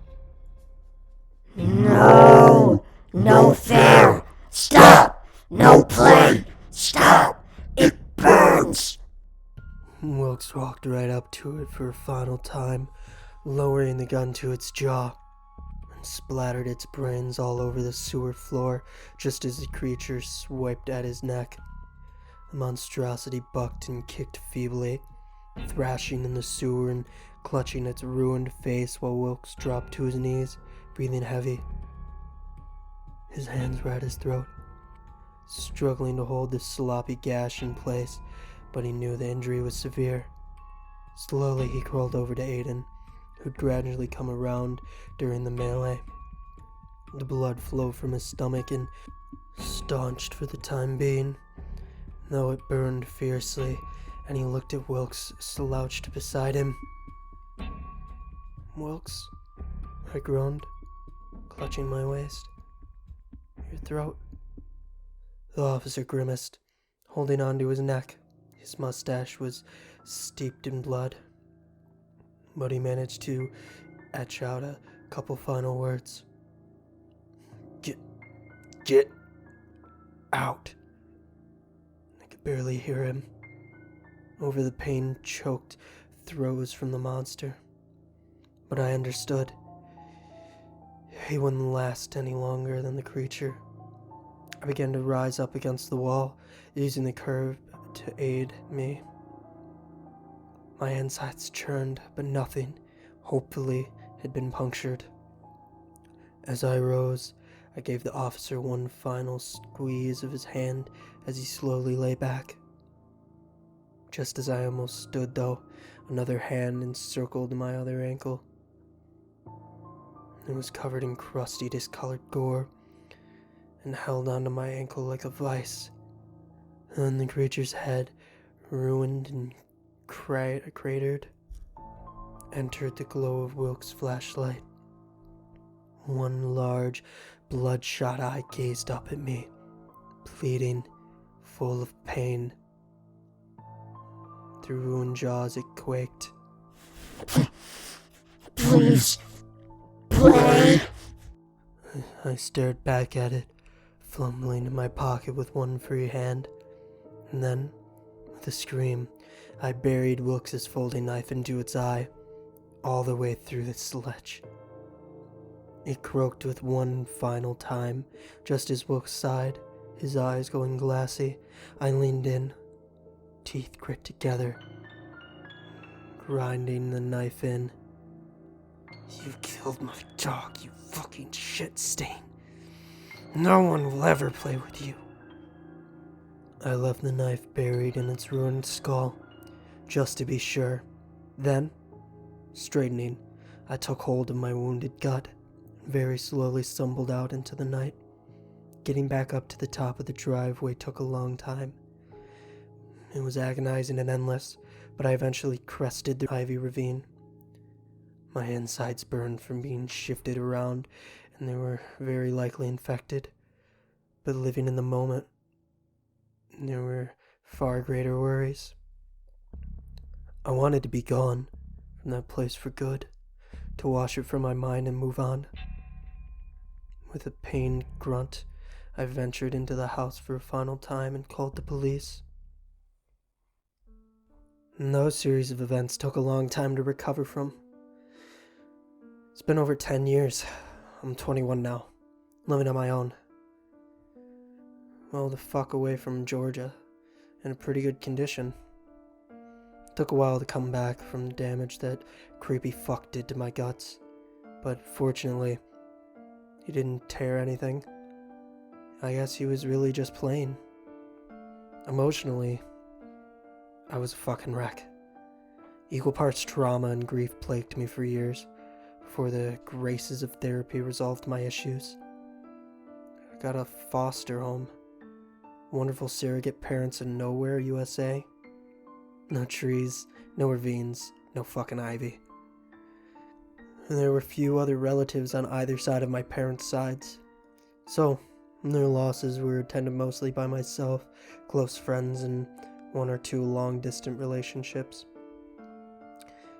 No! No fair! Stop! No play! Stop! It burns! Wilkes walked right up to it for a final time, lowering the gun to its jaw, and splattered its brains all over the sewer floor just as the creature swiped at his neck. The monstrosity bucked and kicked feebly, thrashing in the sewer and clutching its ruined face while Wilkes dropped to his knees, breathing heavy. His hands were at his throat, struggling to hold the sloppy gash in place, but he knew the injury was severe. Slowly he crawled over to Aiden, who'd gradually come around during the melee. The blood flowed from his stomach and staunched for the time being, though it burned fiercely, and he looked at Wilkes slouched beside him. "Wilkes," I groaned, clutching my waist. "Your throat." The officer grimaced, holding on to his neck. His mustache was steeped in blood, but he managed to etch out a couple final words. Get out." I could barely hear him over the pain-choked throes from the monster, but I understood. He wouldn't last any longer than the creature. I began to rise up against the wall, using the curb to aid me. My insides churned, but nothing, hopefully, had been punctured. As I rose, I gave the officer one final squeeze of his hand as he slowly lay back. Just as I almost stood, though, another hand encircled my other ankle. It was covered in crusty, discolored gore, and held onto my ankle like a vice. And the creature's head, ruined and cratered, entered the glow of Wilkes' flashlight. One large, bloodshot eye gazed up at me, pleading, full of pain. Through ruined jaws it quaked. Please, play. I stared back at it, fumbling in my pocket with one free hand, and then, with a scream, I buried Wilkes' folding knife into its eye, all the way through the sledge. It croaked with one final time, just as Wilkes sighed, his eyes going glassy. I leaned in, teeth grit together, grinding the knife in. You killed my dog, you fucking shit stain. No one will ever play with you. I left the knife buried in its ruined skull, just to be sure. Then, straightening, I took hold of my wounded gut and very slowly stumbled out into the night. Getting back up to the top of the driveway took a long time. It was agonizing and endless, but I eventually crested the ivy ravine. My insides burned from being shifted around, and they were very likely infected. But living in the moment, there were far greater worries. I wanted to be gone from that place for good, to wash it from my mind and move on. With a pained grunt, I ventured into the house for a final time and called the police. And those series of events took a long time to recover from. It's been over 10 years. I'm 21 now, living on my own. Well, the fuck away from Georgia, in a pretty good condition. It took a while to come back from the damage that creepy fuck did to my guts, but fortunately, he didn't tear anything. I guess he was really just playing. Emotionally, I was a fucking wreck. Equal parts trauma and grief plagued me for years, before the graces of therapy resolved my issues. I got a foster home. Wonderful surrogate parents in nowhere, USA. No trees, no ravines, no fucking ivy. And there were few other relatives on either side of my parents' sides. So, their losses were attended mostly by myself, close friends, and one or two long-distant relationships.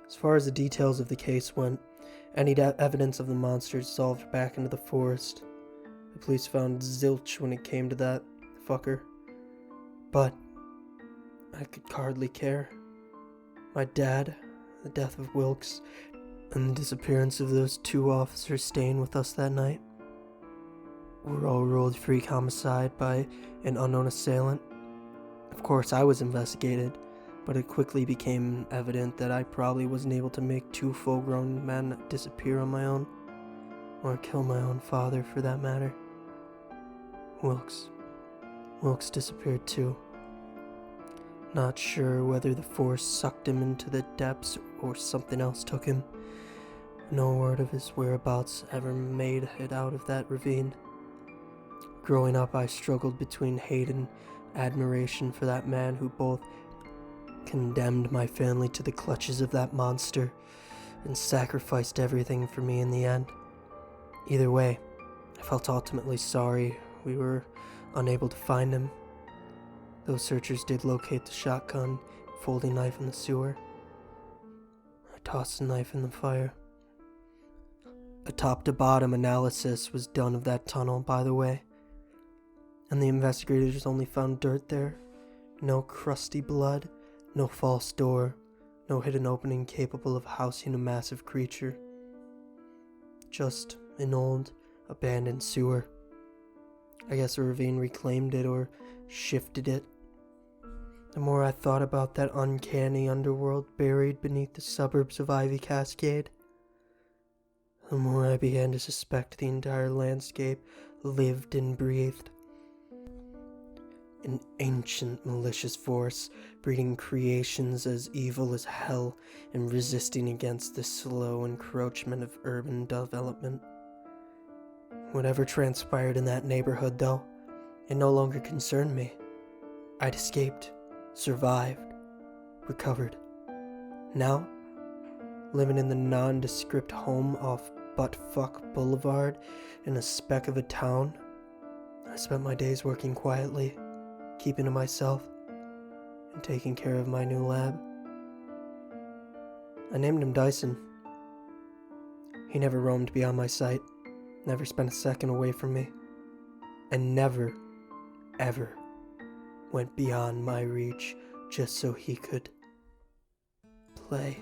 As far as the details of the case went, any evidence of the monsters dissolved back into the forest. The police found zilch when it came to that fucker. But I could hardly care. My dad, the death of Wilkes, and the disappearance of those two officers staying with us that night were all ruled freak homicide by an unknown assailant. Of course, I was investigated, but it quickly became evident that I probably wasn't able to make two full-grown men disappear on my own, or kill my own father for that matter. Wilkes disappeared too. Not sure whether the force sucked him into the depths or something else took him. No word of his whereabouts ever made it out of that ravine. Growing up, I struggled between hate and admiration for that man who both condemned my family to the clutches of that monster and sacrificed everything for me in the end. Either way, I felt ultimately sorry we were unable to find him. Those searchers did locate the shotgun, folding knife in the sewer. I tossed the knife in the fire. A top-to-bottom analysis was done of that tunnel, by the way, and the investigators only found dirt there. No crusty blood, no false door, no hidden opening capable of housing a massive creature. Just an old, abandoned sewer. I guess a ravine reclaimed it or shifted it. The more I thought about that uncanny underworld buried beneath the suburbs of Ivy Cascade, the more I began to suspect the entire landscape lived and breathed. An ancient malicious force, breeding creations as evil as hell and resisting against the slow encroachment of urban development. Whatever transpired in that neighborhood, though, it no longer concerned me. I'd escaped, survived, recovered. Now, living in the nondescript home off Buttfuck Boulevard in a speck of a town, I spent my days working quietly, keeping to myself, and taking care of my new lab. I named him Dyson. He never roamed beyond my sight, never spent a second away from me, and never, ever went beyond my reach just so he could play.